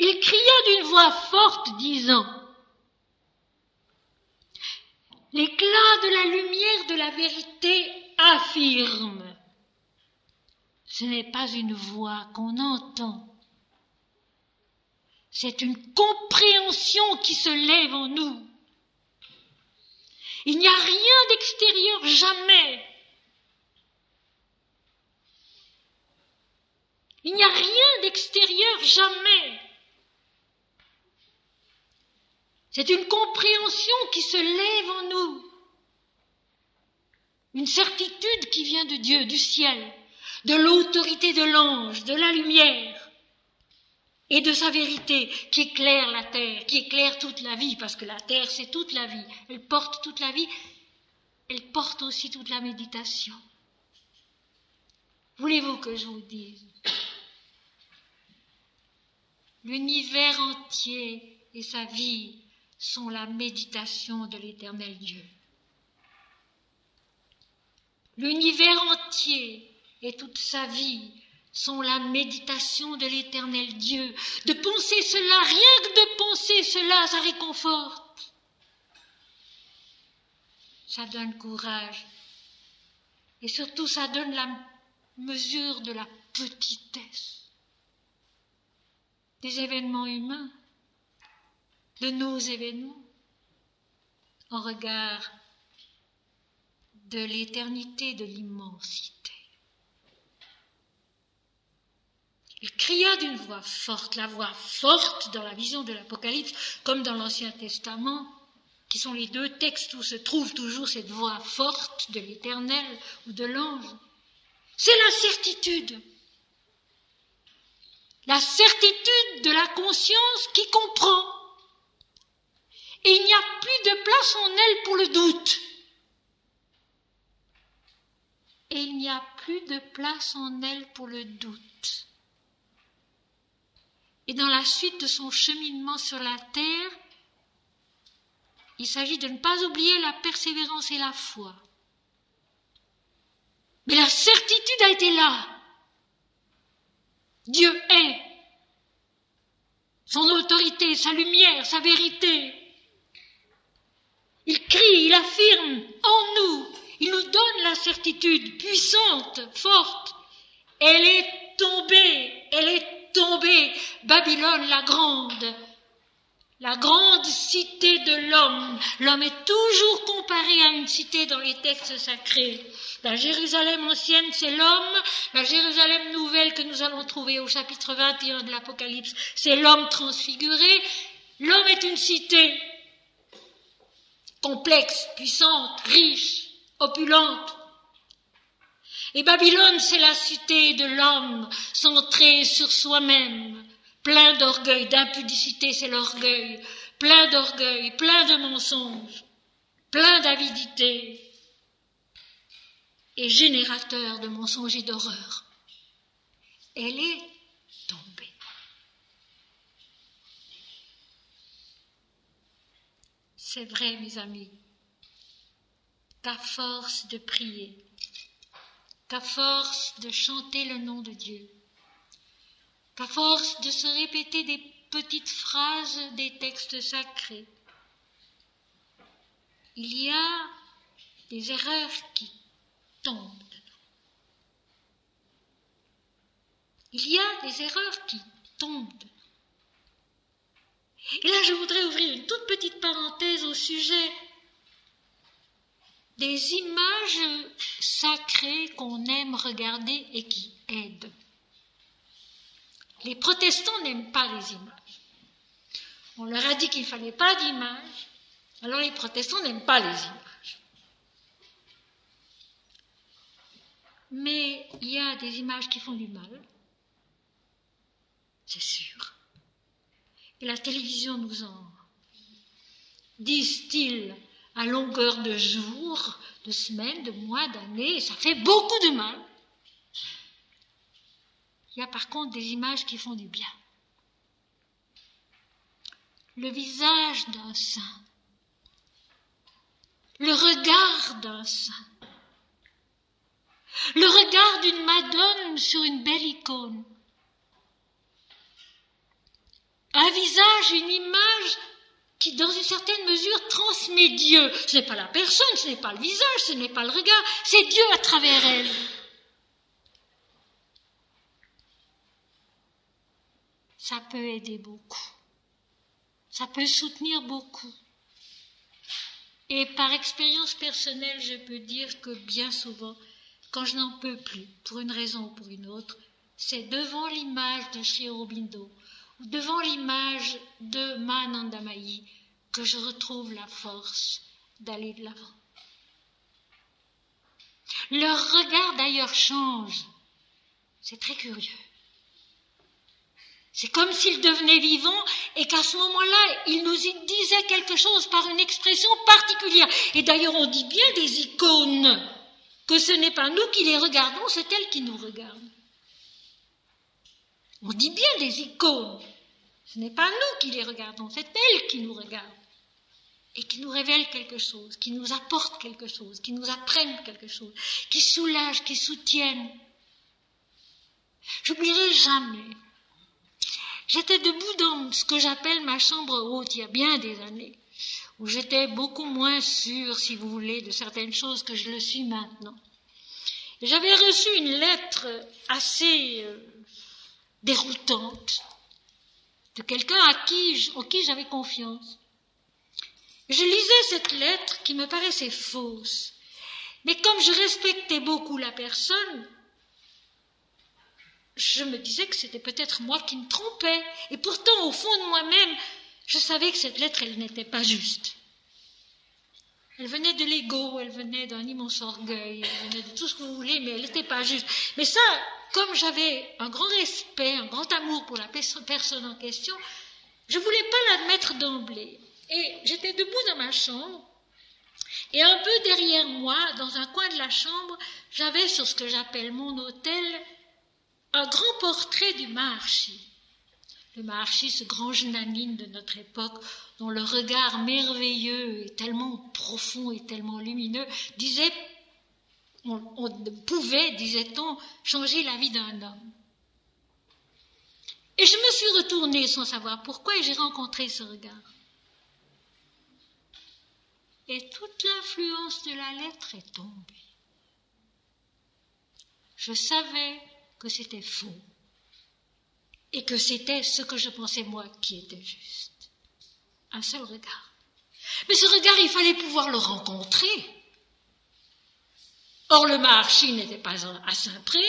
Il cria d'une voix forte, disant « L'éclat de la lumière de la vérité affirme. » Ce n'est pas une voix qu'on entend. C'est une compréhension qui se lève en nous. Il n'y a rien d'extérieur, jamais. Il n'y a rien d'extérieur, jamais. C'est une compréhension qui se lève en nous. Une certitude qui vient de Dieu, du ciel, de l'autorité de l'ange, de la lumière et de sa vérité qui éclaire la terre, qui éclaire toute la vie, parce que la terre c'est toute la vie, elle porte toute la vie, elle porte aussi toute la méditation. Voulez-vous que je vous dise? L'univers entier et sa vie sont la méditation de l'Éternel Dieu. L'univers entier et toute sa vie sont la méditation de l'Éternel Dieu. De penser cela, rien que de penser cela, ça réconforte. Ça donne courage. Et surtout, ça donne la mesure de la petitesse des événements humains, de nos événements, en regard de l'éternité, de l'immensité. Il cria d'une voix forte, la voix forte dans la vision de l'Apocalypse, comme dans l'Ancien Testament, qui sont les deux textes où se trouve toujours cette voix forte de l'Éternel ou de l'ange. C'est la certitude de la conscience qui comprend. Et il n'y a plus de place en elle pour le doute. Et il n'y a plus de place en elle pour le doute. Et dans la suite de son cheminement sur la terre, il s'agit de ne pas oublier la persévérance et la foi. Mais la certitude a été là. Dieu est. Son autorité, sa lumière, sa vérité. Il crie, il affirme en nous. Il nous donne la certitude puissante, forte. Elle est tombée, Babylone la grande cité de l'homme. L'homme est toujours comparé à une cité dans les textes sacrés. La Jérusalem ancienne, c'est l'homme. La Jérusalem nouvelle que nous allons trouver au chapitre 21 de l'Apocalypse, c'est l'homme transfiguré. L'homme est une cité complexe, puissante, riche, opulente. Et Babylone, c'est la cité de l'homme centré sur soi-même, plein d'orgueil, d'impudicité, c'est l'orgueil, plein d'orgueil, plein de mensonges, plein d'avidité et générateur de mensonges et d'horreur. Elle est tombée. C'est vrai, mes amis, qu'à force de prier, qu'à force de chanter le nom de Dieu, qu'à force de se répéter des petites phrases des textes sacrés, il y a des erreurs qui tombent. Il y a des erreurs qui tombent. Et là, je voudrais ouvrir une toute petite parenthèse au sujet des images sacrées qu'on aime regarder et qui aident. Les protestants n'aiment pas les images. On leur a dit qu'il ne fallait pas d'images, alors les protestants n'aiment pas les images. Mais il y a des images qui font du mal, c'est sûr. Et la télévision nous en distille à longueur de jours, de semaines, de mois, d'années, et ça fait beaucoup de mal. Il y a par contre des images qui font du bien. Le visage d'un saint, le regard d'un saint, le regard d'une Madone sur une belle icône, un visage, une image qui, dans une certaine mesure, transmet Dieu. Ce n'est pas la personne, ce n'est pas le visage, ce n'est pas le regard, c'est Dieu à travers elle. Ça peut aider beaucoup. Ça peut soutenir beaucoup. Et par expérience personnelle, je peux dire que bien souvent, quand je n'en peux plus, pour une raison ou pour une autre, c'est devant l'image de Sri Aurobindo, ou devant l'image de Mahananda Mahi, que je retrouve la force d'aller de l'avant. Leur regard d'ailleurs change. C'est très curieux. C'est comme s'ils devenaient vivants et qu'à ce moment-là, ils nous disaient quelque chose par une expression particulière. Et d'ailleurs, on dit bien des icônes, que ce n'est pas nous qui les regardons, c'est elles qui nous regardent. On dit bien des icônes. Ce n'est pas nous qui les regardons, c'est elles qui nous regardent. Et qui nous révèlent quelque chose, qui nous apportent quelque chose, qui nous apprennent quelque chose, qui soulagent, qui soutiennent. J'oublierai jamais. J'étais debout dans ce que j'appelle ma chambre haute, il y a bien des années, où j'étais beaucoup moins sûre, si vous voulez, de certaines choses que je le suis maintenant. Et j'avais reçu une lettre assez déroutante de quelqu'un en qui j'avais confiance. Je lisais cette lettre qui me paraissait fausse, mais comme je respectais beaucoup la personne, je me disais que c'était peut-être moi qui me trompais. Et pourtant, au fond de moi-même, je savais que cette lettre, elle n'était pas juste. Elle venait de l'ego, elle venait d'un immense orgueil, elle venait de tout ce que vous voulez, mais elle n'était pas juste. Mais ça, comme j'avais un grand respect, un grand amour pour la personne en question, je ne voulais pas l'admettre d'emblée. Et j'étais debout dans ma chambre, et un peu derrière moi, dans un coin de la chambre, j'avais sur ce que j'appelle mon autel, un grand portrait du Maharshi. Le Maharshi, ce grand Jnanine de notre époque, dont le regard merveilleux et tellement profond et tellement lumineux, disait, on pouvait, disait-on, changer la vie d'un homme. Et je me suis retournée sans savoir pourquoi et j'ai rencontré ce regard. Et toute l'influence de la lettre est tombée. Je savais que c'était faux et que c'était ce que je pensais moi qui était juste. Un seul regard. Mais ce regard, il fallait pouvoir le rencontrer. Or, le Maharshi n'était pas à Saint-Pré,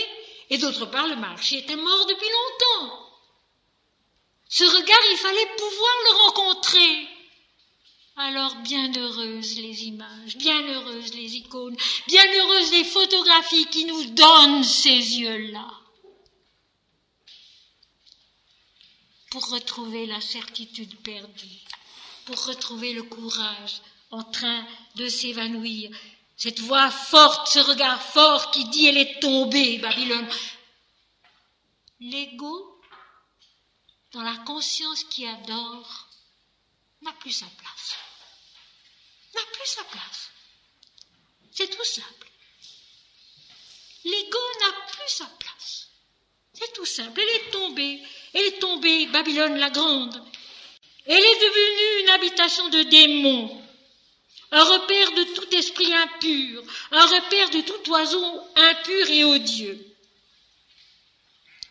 et d'autre part, le Maharshi était mort depuis longtemps. Ce regard, il fallait pouvoir le rencontrer. Alors, bien heureuses les images, bien heureuses les icônes, bien heureuses les photographies qui nous donnent ces yeux-là. Pour retrouver la certitude perdue, pour retrouver le courage en train de s'évanouir. Cette voix forte, ce regard fort qui dit « elle est tombée, Babylone ». L'ego, dans la conscience qui adore, n'a plus sa place. N'a plus sa place. C'est tout simple. L'ego n'a plus sa place. C'est tout simple. Elle est tombée, Babylone la grande. Elle est devenue une habitation de démons, un repère de tout esprit impur, un repère de tout oiseau impur et odieux.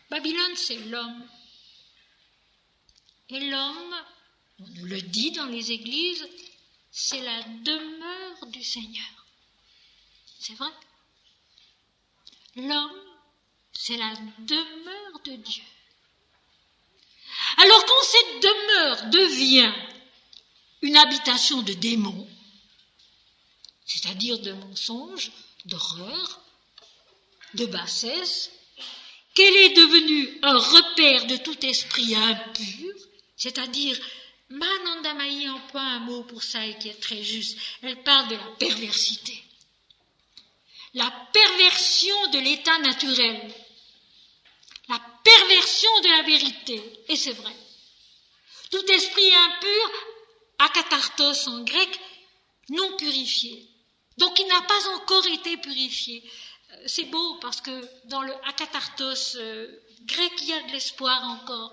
Babylone, c'est l'homme. Et l'homme, on nous le dit dans les églises, c'est la demeure du Seigneur. C'est vrai. L'homme, c'est la demeure de Dieu. Alors quand cette demeure devient une habitation de démons, c'est-à-dire de mensonges, d'horreur, de bassesse, qu'elle est devenue un repère de tout esprit impur, c'est-à-dire, Manandamayi emploie un mot pour ça et qui est très juste, elle parle de la perversité. La perversion de l'état naturel, la perversion de la vérité, et c'est vrai. Tout esprit impur, akathartos en grec, non purifié. Donc il n'a pas encore été purifié. C'est beau parce que dans le akathartos grec, il y a de l'espoir encore.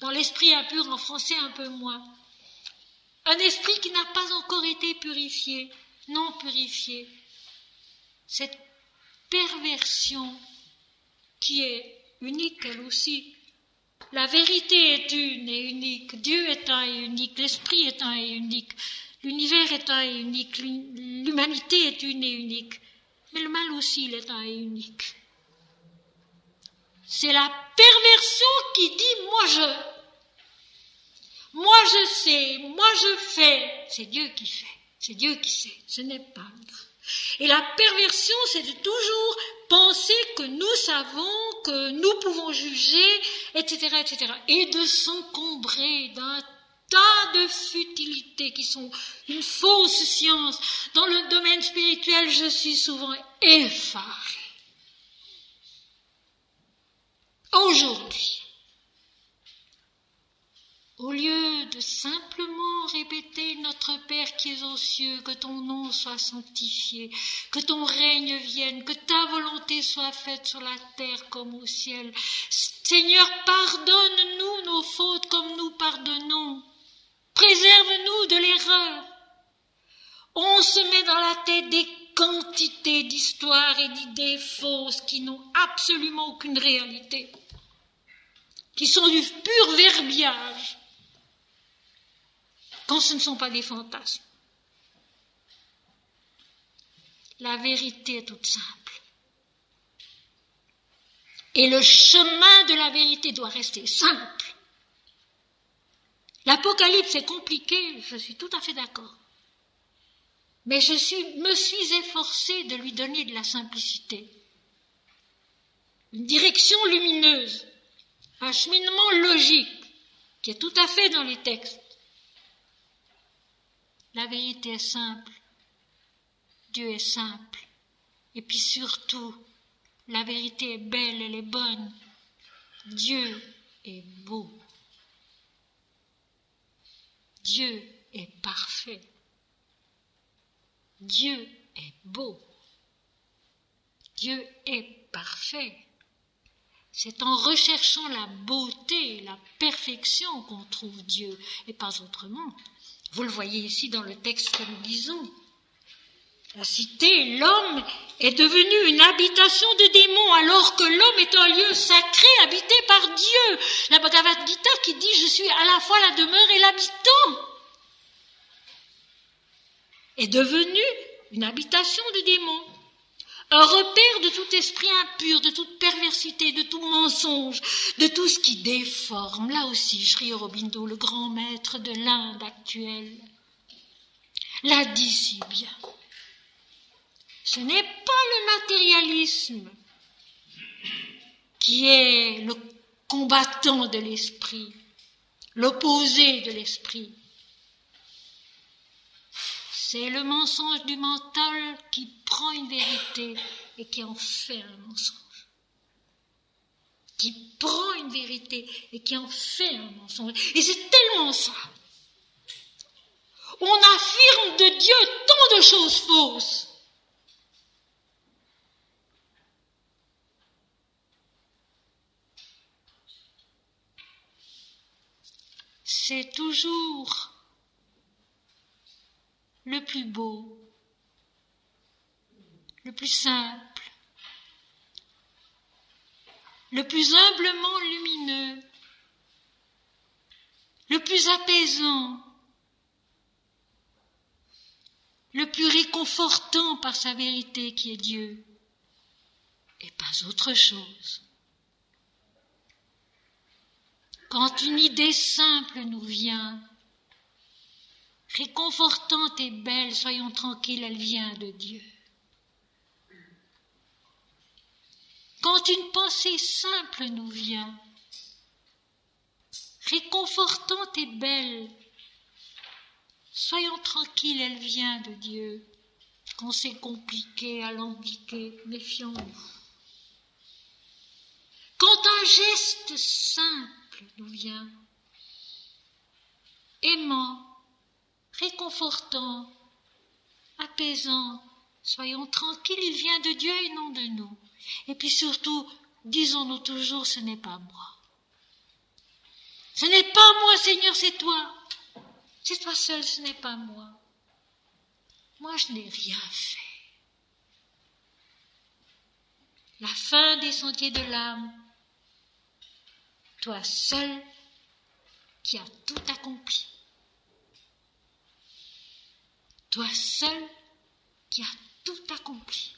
Dans l'esprit impur, en français, un peu moins. Un esprit qui n'a pas encore été purifié, non purifié. Cette perversion qui est unique, elle aussi. La vérité est une et unique. Dieu est un et unique. L'esprit est un et unique. L'univers est un et unique. L'humanité est une et unique. Mais le mal aussi, il est un et unique. C'est la perversion qui dit moi je sais, moi je fais. C'est Dieu qui fait, c'est Dieu qui sait, ce n'est pas moi. Et la perversion, c'est de toujours penser que nous savons, que nous pouvons juger, etc., etc. Et de s'encombrer d'un tas de futilités qui sont une fausse science. Dans le domaine spirituel, je suis souvent effarée. Aujourd'hui, au lieu de simplement répéter notre Père qui es aux cieux, que ton nom soit sanctifié, que ton règne vienne, que ta volonté soit faite sur la terre comme au ciel. Seigneur, pardonne-nous nos fautes comme nous pardonnons. Préserve-nous de l'erreur. On se met dans la tête des quantités d'histoires et d'idées fausses qui n'ont absolument aucune réalité, qui sont du pur verbiage, quand ce ne sont pas des fantasmes. La vérité est toute simple. Et le chemin de la vérité doit rester simple. L'Apocalypse est compliqué, je suis tout à fait d'accord. Mais me suis efforcée de lui donner de la simplicité. Une direction lumineuse, un cheminement logique, qui est tout à fait dans les textes. La vérité est simple, Dieu est simple, et puis surtout, la vérité est belle, elle est bonne, Dieu est beau, Dieu est parfait, Dieu est beau, Dieu est parfait. C'est en recherchant la beauté, la perfection qu'on trouve Dieu, et pas autrement. Vous le voyez ici dans le texte que nous lisons. La cité, l'homme, est devenu une habitation de démons, alors que l'homme est un lieu sacré habité par Dieu. La Bhagavad Gita qui dit « Je suis à la fois la demeure et l'habitant » est devenu une habitation de démons. Un repère de tout esprit impur, de toute perversité, de tout mensonge, de tout ce qui déforme. Là aussi, Sri Aurobindo, le grand maître de l'Inde actuelle, l'a dit si bien. Ce n'est pas le matérialisme qui est le combattant de l'esprit, l'opposé de l'esprit. C'est le mensonge du mental qui prend une vérité et qui en fait un mensonge. Qui prend une vérité et qui en fait un mensonge. Et c'est tellement ça. On affirme de Dieu tant de choses fausses. C'est toujours le plus beau, le plus simple, le plus humblement lumineux, le plus apaisant, le plus réconfortant par sa vérité qui est Dieu, et pas autre chose. Quand une idée simple nous vient, réconfortante et belle, soyons tranquilles, elle vient de Dieu. Quand une pensée simple nous vient, réconfortante et belle, soyons tranquilles, elle vient de Dieu. Quand c'est compliqué, alambiqué, méfions-nous. Quand un geste simple nous vient, aimant, réconfortant, apaisant, soyons tranquilles, il vient de Dieu et non de nous. Et puis surtout, disons-nous toujours, ce n'est pas moi. Ce n'est pas moi, Seigneur, c'est toi. C'est toi seul, ce n'est pas moi. Moi, je n'ai rien fait. La fin des sentiers de l'âme, toi seul qui as tout accompli. Toi seul qui as tout accompli.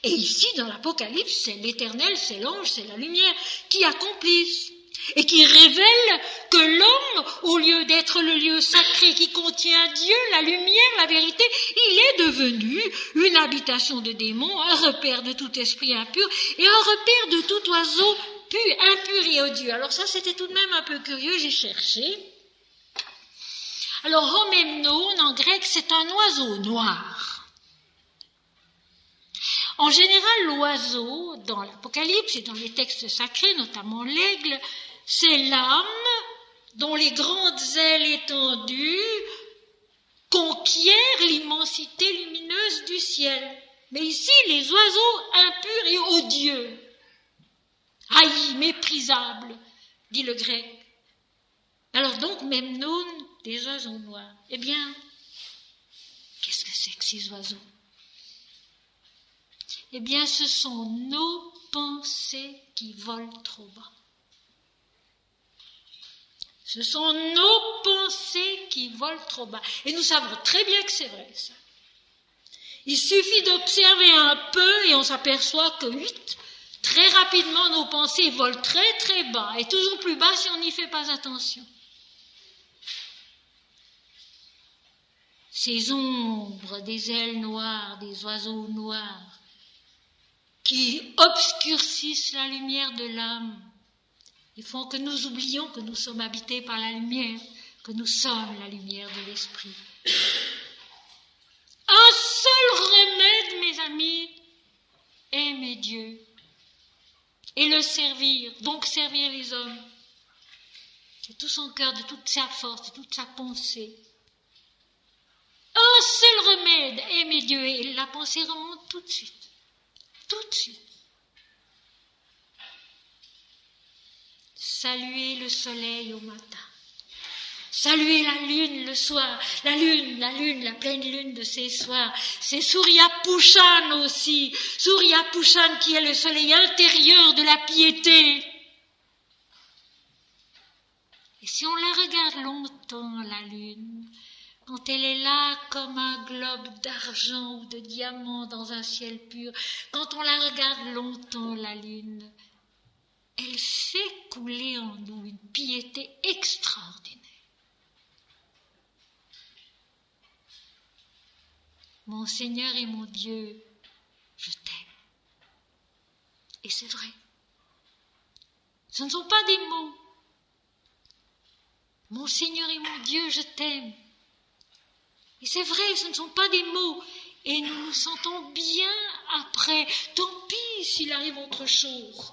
Et ici, dans l'Apocalypse, c'est l'Éternel, c'est l'ange, c'est la lumière qui accomplissent et qui révèlent que l'homme, au lieu d'être le lieu sacré qui contient Dieu, la lumière, la vérité, il est devenu une habitation de démons, un repère de tout esprit impur et un repère de tout oiseau impur et odieux. Alors ça, c'était tout de même un peu curieux, j'ai cherché. Alors, homemnon, en grec, c'est un oiseau noir. En général, l'oiseau, dans l'Apocalypse et dans les textes sacrés, notamment l'aigle, c'est l'âme dont les grandes ailes étendues conquièrent l'immensité lumineuse du ciel. Mais ici, les oiseaux impurs et odieux, haïs, méprisables, dit le grec. Alors donc, memnon, des oiseaux noirs. Eh bien, qu'est-ce que c'est que ces oiseaux ? Eh bien, ce sont nos pensées qui volent trop bas. Ce sont nos pensées qui volent trop bas. Et nous savons très bien que c'est vrai, ça. Il suffit d'observer un peu et on s'aperçoit que très rapidement, nos pensées volent très très bas et toujours plus bas si on n'y fait pas attention. Ces ombres des ailes noires, des oiseaux noirs, qui obscurcissent la lumière de l'âme, ils font que nous oublions que nous sommes habités par la lumière, que nous sommes la lumière de l'esprit. Un seul remède, mes amis, aimer Dieu et le servir, donc servir les hommes, de tout son cœur, de toute sa force, de toute sa pensée. Un seul remède, aimer Dieu, et la pensée remonte tout de suite. Tout de suite. Saluer le soleil au matin. Saluer la lune le soir. La lune, la pleine lune de ces soirs. C'est Surya Pushan aussi. Surya Pushan qui est le soleil intérieur de la piété. Et si on la regarde longtemps, la lune, quand elle est là comme un globe d'argent ou de diamant dans un ciel pur, quand on la regarde longtemps, la lune, elle fait couler en nous une piété extraordinaire. Mon Seigneur et mon Dieu, je t'aime. Et c'est vrai. Ce ne sont pas des mots. Mon Seigneur et mon Dieu, je t'aime. Et c'est vrai, ce ne sont pas des mots. Et nous nous sentons bien après. Tant pis s'il arrive autre chose.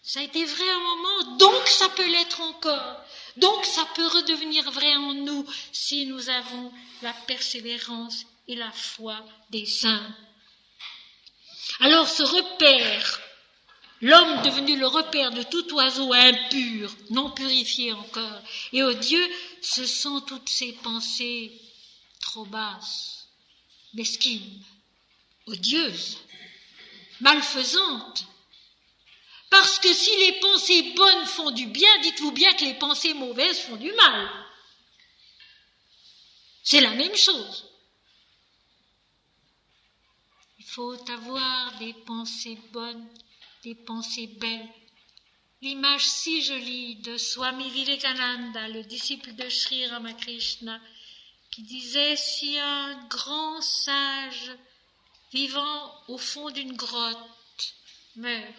Ça a été vrai à un moment, donc ça peut l'être encore. Donc ça peut redevenir vrai en nous si nous avons la persévérance et la foi des saints. Alors ce repère, l'homme devenu le repère de tout oiseau impur, non purifié encore, et odieux, ce sont toutes ces pensées trop basses, mesquines, odieuses, malfaisantes, Parce que si les pensées bonnes font du bien, dites-vous bien que les pensées mauvaises font du mal. C'est la même chose. Il faut avoir des pensées bonnes, des pensées belles. L'image si jolie de Swami Vivekananda, le disciple de Sri Ramakrishna, qui disait « Si un grand sage vivant au fond d'une grotte meurt,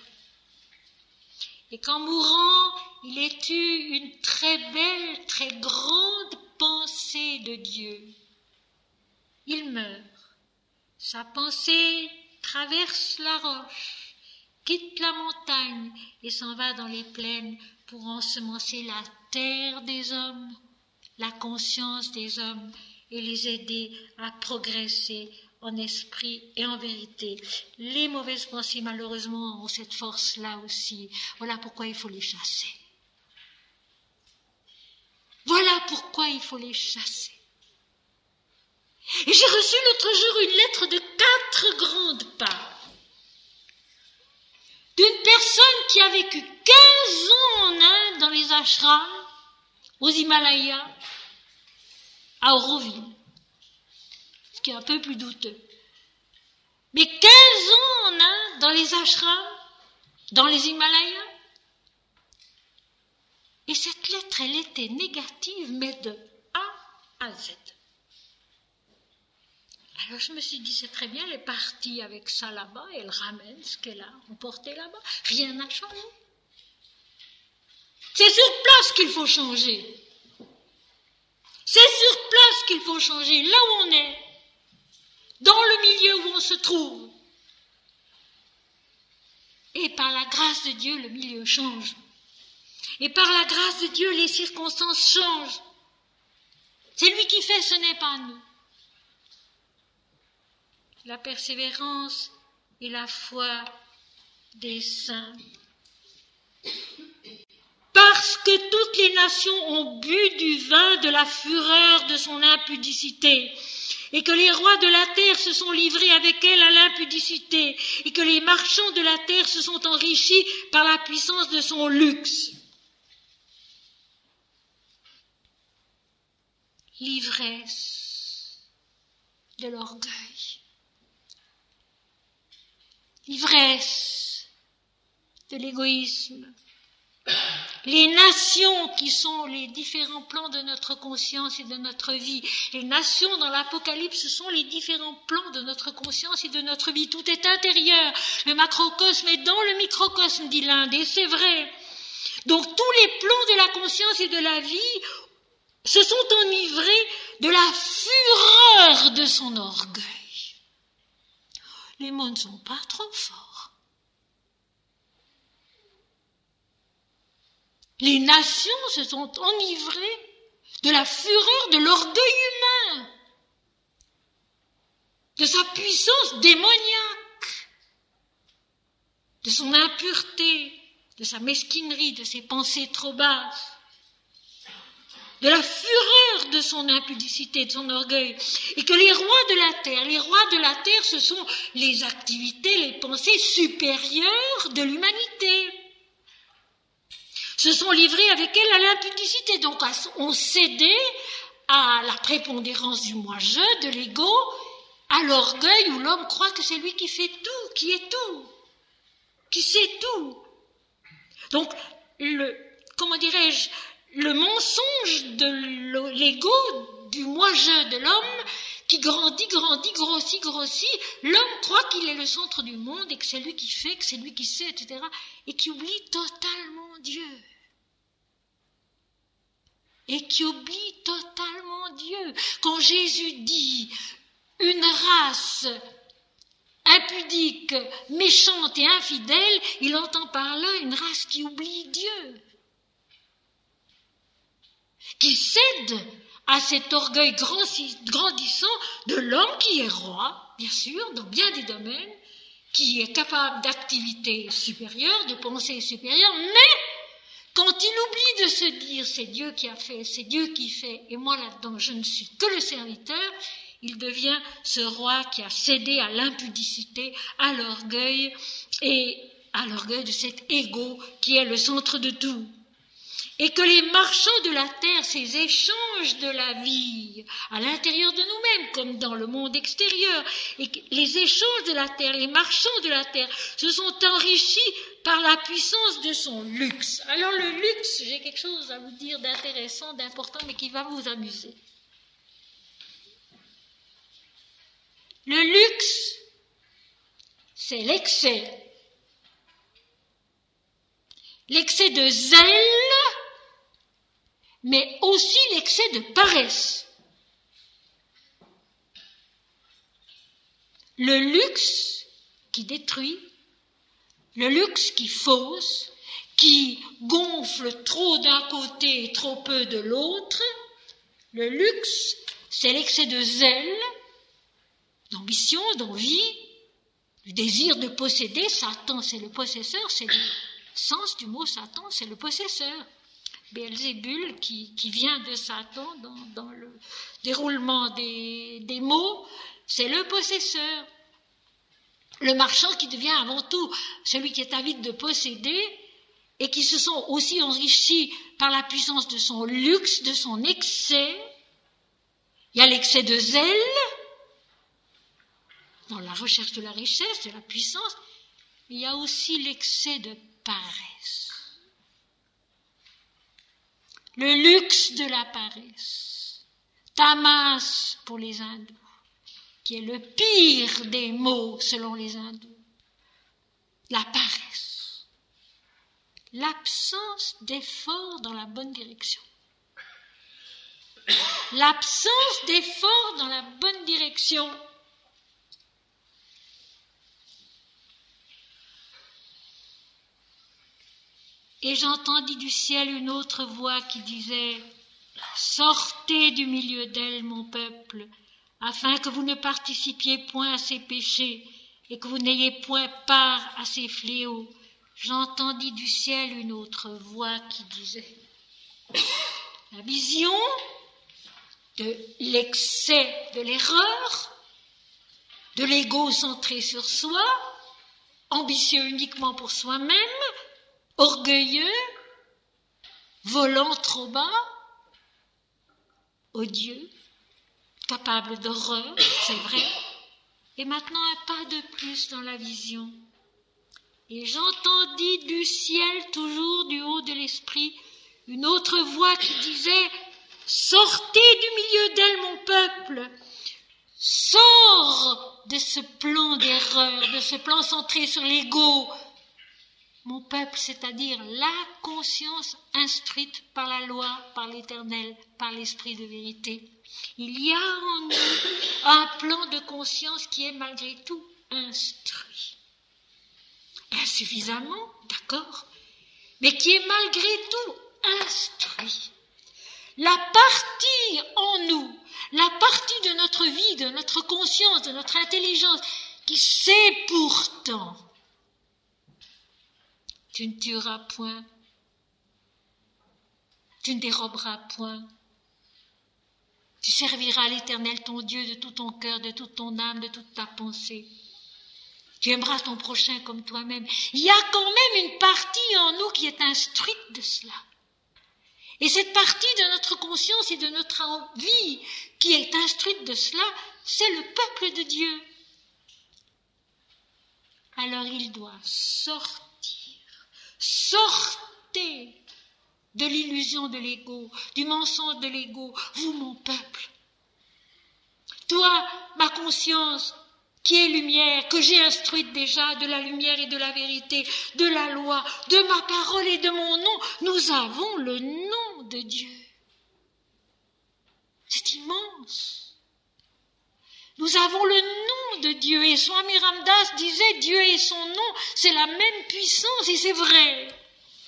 et qu'en mourant, il ait eu une très belle, très grande pensée de Dieu, il meurt. Sa pensée traverse la roche, quitte la montagne et s'en va dans les plaines pour ensemencer la terre des hommes, la conscience des hommes et les aider à progresser en esprit et en vérité. Les mauvaises pensées, malheureusement, ont cette force-là aussi. Voilà pourquoi il faut les chasser. Voilà pourquoi il faut les chasser. Et j'ai reçu l'autre jour une lettre de 4 grandes pages d'une personne qui a vécu 15 ans en Inde, dans les ashrams, aux Himalayas, à Auroville, ce qui est un peu plus douteux. Mais 15 ans en Inde, dans les ashrams, dans les Himalayas. Et cette lettre, elle était négative, mais de A à Z. Alors je me suis dit, c'est très bien, elle est partie avec ça là-bas, et elle ramène ce qu'elle a emporté là-bas. Rien n'a changé. C'est sur place qu'il faut changer. C'est sur place qu'il faut changer, là où on est, dans le milieu où on se trouve. Et par la grâce de Dieu, le milieu change. Et par la grâce de Dieu, les circonstances changent. C'est lui qui fait, ce n'est pas nous. La persévérance et la foi des saints. Parce que toutes les nations ont bu du vin de la fureur de son impudicité, et que les rois de la terre se sont livrés avec elle à l'impudicité, et que les marchands de la terre se sont enrichis par la puissance de son luxe. L'ivresse de l'orgueil. L'ivresse de l'égoïsme. Les nations qui sont les différents plans de notre conscience et de notre vie. Les nations dans l'Apocalypse, ce sont les différents plans de notre conscience et de notre vie. Tout est intérieur. Le macrocosme est dans le microcosme, dit l'Inde, et c'est vrai. Donc tous les plans de la conscience et de la vie se sont enivrés de la fureur de son orgueil. Les mots ne sont pas trop forts. Les nations se sont enivrées de la fureur de l'orgueil humain, de sa puissance démoniaque, de son impureté, de sa mesquinerie, de ses pensées trop basses, de la fureur de son impudicité, de son orgueil, et que les rois de la terre, ce sont les activités, les pensées supérieures de l'humanité, se sont livrés avec elle à l'impudicité, donc ont cédé à la prépondérance du moi-je, de l'ego, à l'orgueil où l'homme croit que c'est lui qui fait tout, qui est tout, qui sait tout. Donc, le mensonge de l'ego, du moi-je de l'homme, qui grandit, grossit, l'homme croit qu'il est le centre du monde et que c'est lui qui fait, que c'est lui qui sait, etc., et qui oublie totalement Dieu. Et qui oublie totalement Dieu. Quand Jésus dit une race impudique, méchante et infidèle, il entend par là une race qui oublie Dieu, qui cède à cet orgueil grandissant de l'homme qui est roi, bien sûr, dans bien des domaines, qui est capable d'activités supérieures, de pensées supérieures, mais quand il oublie de se dire c'est Dieu qui a fait, c'est Dieu qui fait, et moi là-dedans je ne suis que le serviteur, il devient ce roi qui a cédé à l'impudicité, à l'orgueil, et à l'orgueil de cet ego qui est le centre de tout. Et que les marchands de la terre, ces échanges de la vie à l'intérieur de nous-mêmes comme dans le monde extérieur, et que les échanges de la terre, les marchands de la terre se sont enrichis par la puissance de son luxe. Alors le luxe, j'ai quelque chose à vous dire d'intéressant, d'important, mais qui va vous amuser. Le luxe, c'est l'excès. L'excès de zèle, mais aussi l'excès de paresse. Le luxe qui détruit, le luxe qui fausse, qui gonfle trop d'un côté et trop peu de l'autre. Le luxe, c'est l'excès de zèle, d'ambition, d'envie, du désir de posséder. Satan, c'est le possesseur, c'est le sens du mot Satan, c'est le possesseur. Béelzébul, qui vient de Satan dans le déroulement des mots, c'est le possesseur. Le marchand qui devient avant tout celui qui est avide de posséder et qui se sont aussi enrichis par la puissance de son luxe, de son excès. Il y a l'excès de zèle dans la recherche de la richesse, de la puissance, mais il y a aussi l'excès de paresse. Le luxe de la paresse, tamas pour les hindous, qui est le pire des maux selon les hindous. La paresse, l'absence d'effort dans la bonne direction. L'absence d'effort dans la bonne direction. Et j'entendis du ciel une autre voix qui disait « Sortez du milieu d'elle, mon peuple, afin que vous ne participiez point à ses péchés et que vous n'ayez point part à ses fléaux. » J'entendis du ciel une autre voix qui disait « La vision de l'excès de l'erreur, de l'ego centré sur soi, ambitieux uniquement pour soi-même, orgueilleux, volant trop bas, odieux, capable d'horreur, c'est vrai, et maintenant un pas de plus dans la vision. Et j'entendis du ciel, toujours du haut de l'esprit, une autre voix qui disait « Sortez du milieu d'elle, mon peuple, sors de ce plan d'erreur, de ce plan centré sur l'ego, mon peuple, c'est-à-dire la conscience instruite par la loi, par l'Éternel, par l'Esprit de vérité. Il y a en nous un plan de conscience qui est malgré tout instruit. Insuffisamment, d'accord, mais qui est malgré tout instruit. La partie en nous, la partie de notre vie, de notre conscience, de notre intelligence, qui sait pourtant tu ne tueras point, tu ne déroberas point, tu serviras l'Éternel ton Dieu de tout ton cœur, de toute ton âme, de toute ta pensée. Tu aimeras ton prochain comme toi-même. Il y a quand même une partie en nous qui est instruite de cela. Et cette partie de notre conscience et de notre vie qui est instruite de cela, c'est le peuple de Dieu. Alors il doit sortir. Sortez de l'illusion de l'ego, du mensonge de l'ego, vous mon peuple. Toi, ma conscience, qui est lumière, que j'ai instruite déjà de la lumière et de la vérité, de la loi, de ma parole et de mon nom, nous avons le nom de Dieu. C'est immense. Nous avons le nom de Dieu et Swami Ramdas disait Dieu et son nom, c'est la même puissance et c'est vrai.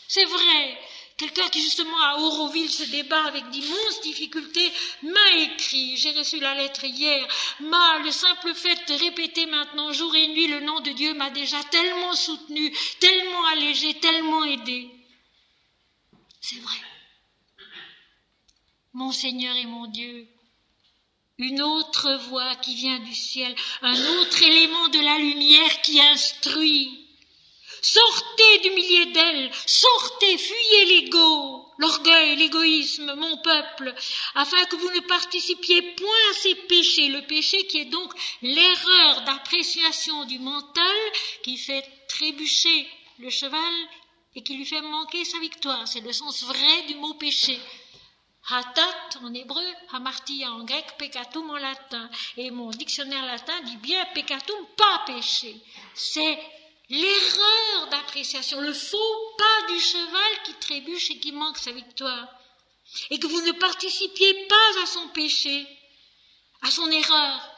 C'est vrai. Quelqu'un qui justement à Auroville se débat avec d'immenses difficultés m'a écrit, j'ai reçu la lettre hier, le simple fait de répéter maintenant jour et nuit le nom de Dieu m'a déjà tellement soutenu, tellement allégé, tellement aidé. C'est vrai. Mon Seigneur et mon Dieu, une autre voix qui vient du ciel, un autre élément de la lumière qui instruit. Sortez du milieu d'elle, sortez, fuyez l'ego, l'orgueil, l'égoïsme, mon peuple, afin que vous ne participiez point à ces péchés. Le péché qui est donc l'erreur d'appréciation du mental qui fait trébucher le cheval et qui lui fait manquer sa victoire. C'est le sens vrai du mot péché. Hatat en hébreu, hamartia en grec, peccatum en latin. Et mon dictionnaire latin dit bien peccatum, pas péché. C'est l'erreur d'appréciation, le faux pas du cheval qui trébuche et qui manque sa victoire. Et que vous ne participiez pas à son péché, à son erreur,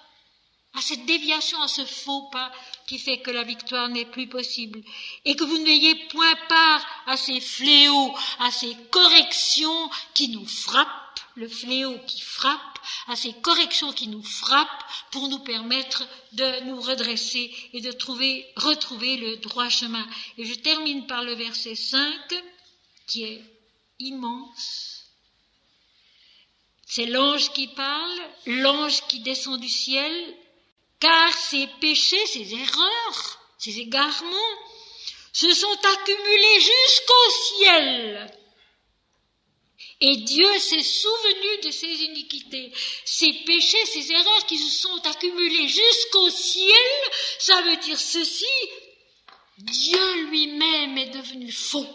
à cette déviation, à ce faux pas qui fait que la victoire n'est plus possible. Et que vous n'ayez point part à ces fléaux, à ces corrections qui nous frappent, le fléau qui frappe, à ces corrections qui nous frappent pour nous permettre de nous redresser et de retrouver le droit chemin. Et je termine par le verset 5 qui est immense. C'est l'ange qui parle, l'ange qui descend du ciel, car ces péchés, ces erreurs, ces égarements se sont accumulés jusqu'au ciel. Et Dieu s'est souvenu de ces iniquités, ces péchés, ces erreurs qui se sont accumulés jusqu'au ciel. Ça veut dire ceci, Dieu lui-même est devenu faux.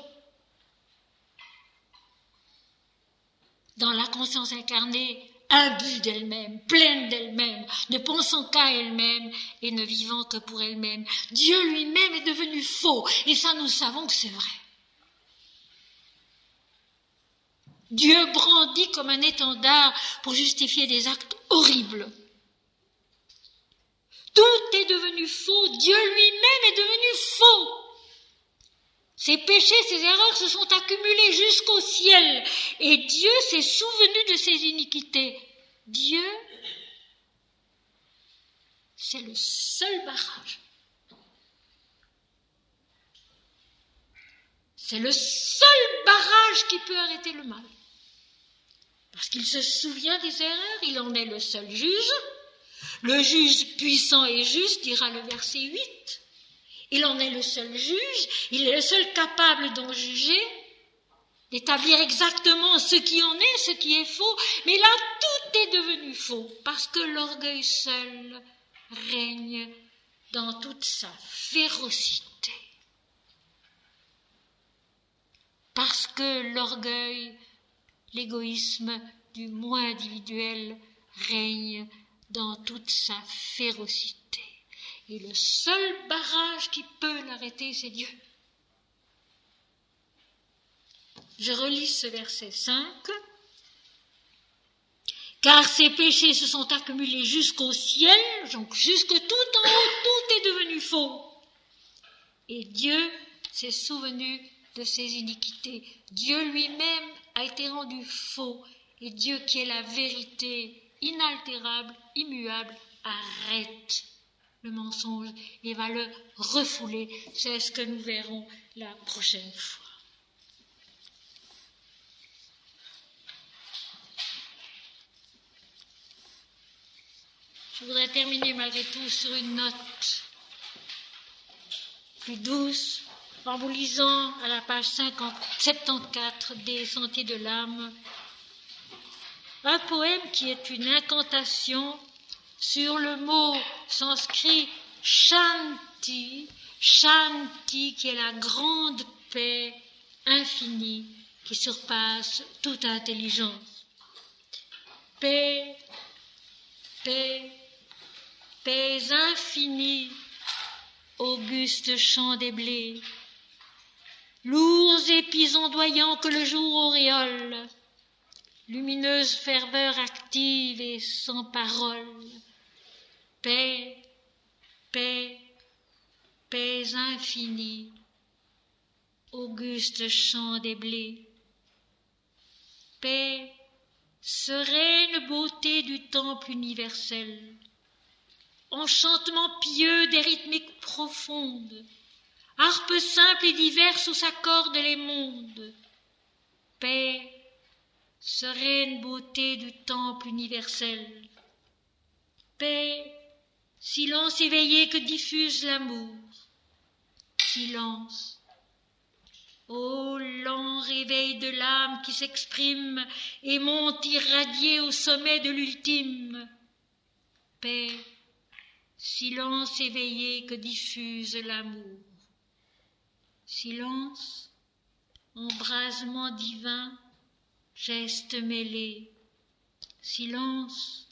Dans la conscience incarnée, imbue d'elle-même, pleine d'elle-même, ne pensant qu'à elle-même et ne vivant que pour elle-même. Dieu lui-même est devenu faux, et ça nous savons que c'est vrai. Dieu brandit comme un étendard pour justifier des actes horribles. Tout est devenu faux, Dieu lui-même est devenu faux. Ces péchés, ces erreurs se sont accumulés jusqu'au ciel et Dieu s'est souvenu de ses iniquités. Dieu, c'est le seul barrage. C'est le seul barrage qui peut arrêter le mal. Parce qu'il se souvient des erreurs, il en est le seul juge. Le juge puissant et juste, dira le verset 8. Il en est le seul juge, il est le seul capable d'en juger, d'établir exactement ce qui en est, ce qui est faux. Mais là, tout est devenu faux, parce que l'orgueil seul règne dans toute sa férocité. Parce que l'orgueil, l'égoïsme du moi individuel règne dans toute sa férocité. Et le seul barrage qui peut l'arrêter, c'est Dieu. Je relis ce verset 5. Car ces péchés se sont accumulés jusqu'au ciel, donc jusque tout en haut, tout est devenu faux. Et Dieu s'est souvenu de ses iniquités. Dieu lui-même a été rendu faux. Et Dieu qui est la vérité inaltérable, immuable, arrête le mensonge et va le refouler. C'est ce que nous verrons la prochaine fois. Je voudrais terminer malgré tout sur une note plus douce, en vous lisant à la page 74 des Sentiers de l'âme, un poème qui est une incantation sur le mot sanskrit Shanti, Shanti qui est la grande paix infinie qui surpasse toute intelligence. Paix, paix, paix infinie, auguste chant des blés, lourds épis ondoyants que le jour auréole, lumineuse ferveur active et sans parole, paix, paix, paix infinie, auguste chant des blés, paix, sereine beauté du temple universel, enchantement pieux des rythmiques profondes, harpe simple et diverse où s'accordent les mondes, paix, sereine beauté du temple universel, paix, silence éveillé que diffuse l'amour, silence. Ô lent réveil de l'âme qui s'exprime et monte irradié au sommet de l'ultime. Paix, silence éveillé que diffuse l'amour. Silence, embrasement divin, geste mêlé. Silence,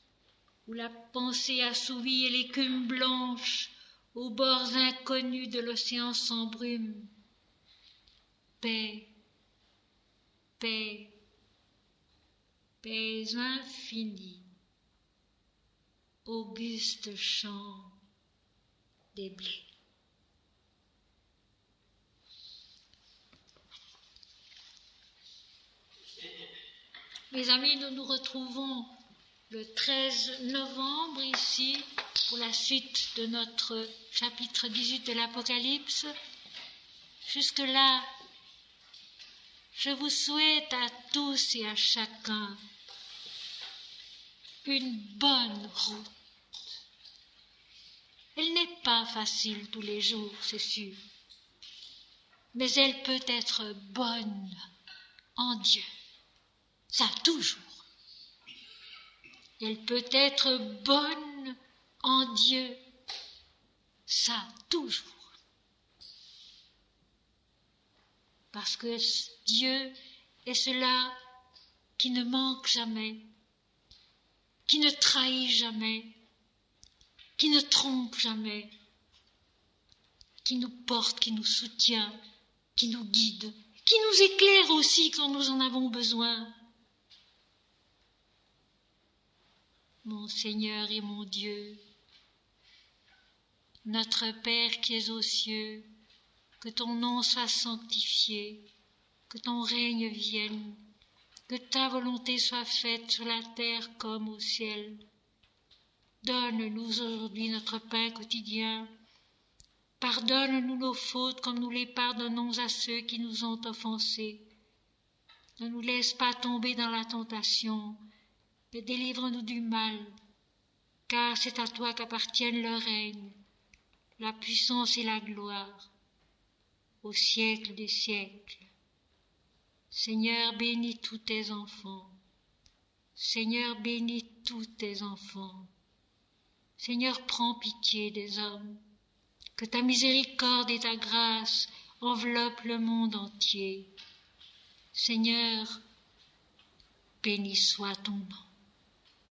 où la pensée assouvie et l'écume blanche aux bords inconnus de l'océan sans brume. Paix, paix, paix infinie, auguste chant des blés. Mes amis, nous nous retrouvons le 13 novembre ici pour la suite de notre chapitre 18 de l'Apocalypse. Jusque-là, je vous souhaite à tous et à chacun une bonne route. Elle n'est pas facile tous les jours, c'est sûr, mais elle peut être bonne en Dieu. Ça, toujours. Elle peut être bonne en Dieu. Ça, toujours. Parce que Dieu est celui qui ne manque jamais, qui ne trahit jamais, qui ne trompe jamais, qui nous porte, qui nous soutient, qui nous guide, qui nous éclaire aussi quand nous en avons besoin. Mon Seigneur et mon Dieu, notre Père qui es aux cieux, que ton nom soit sanctifié, que ton règne vienne, que ta volonté soit faite sur la terre comme au ciel. Donne-nous aujourd'hui notre pain quotidien. Pardonne-nous nos fautes comme nous les pardonnons à ceux qui nous ont offensés. Ne nous laisse pas tomber dans la tentation, mais délivre-nous du mal, car c'est à toi qu'appartiennent le règne, la puissance et la gloire, au siècle des siècles. Seigneur, bénis tous tes enfants. Seigneur, bénis tous tes enfants. Seigneur, prends pitié des hommes. Que ta miséricorde et ta grâce enveloppent le monde entier. Seigneur, béni soit ton nom.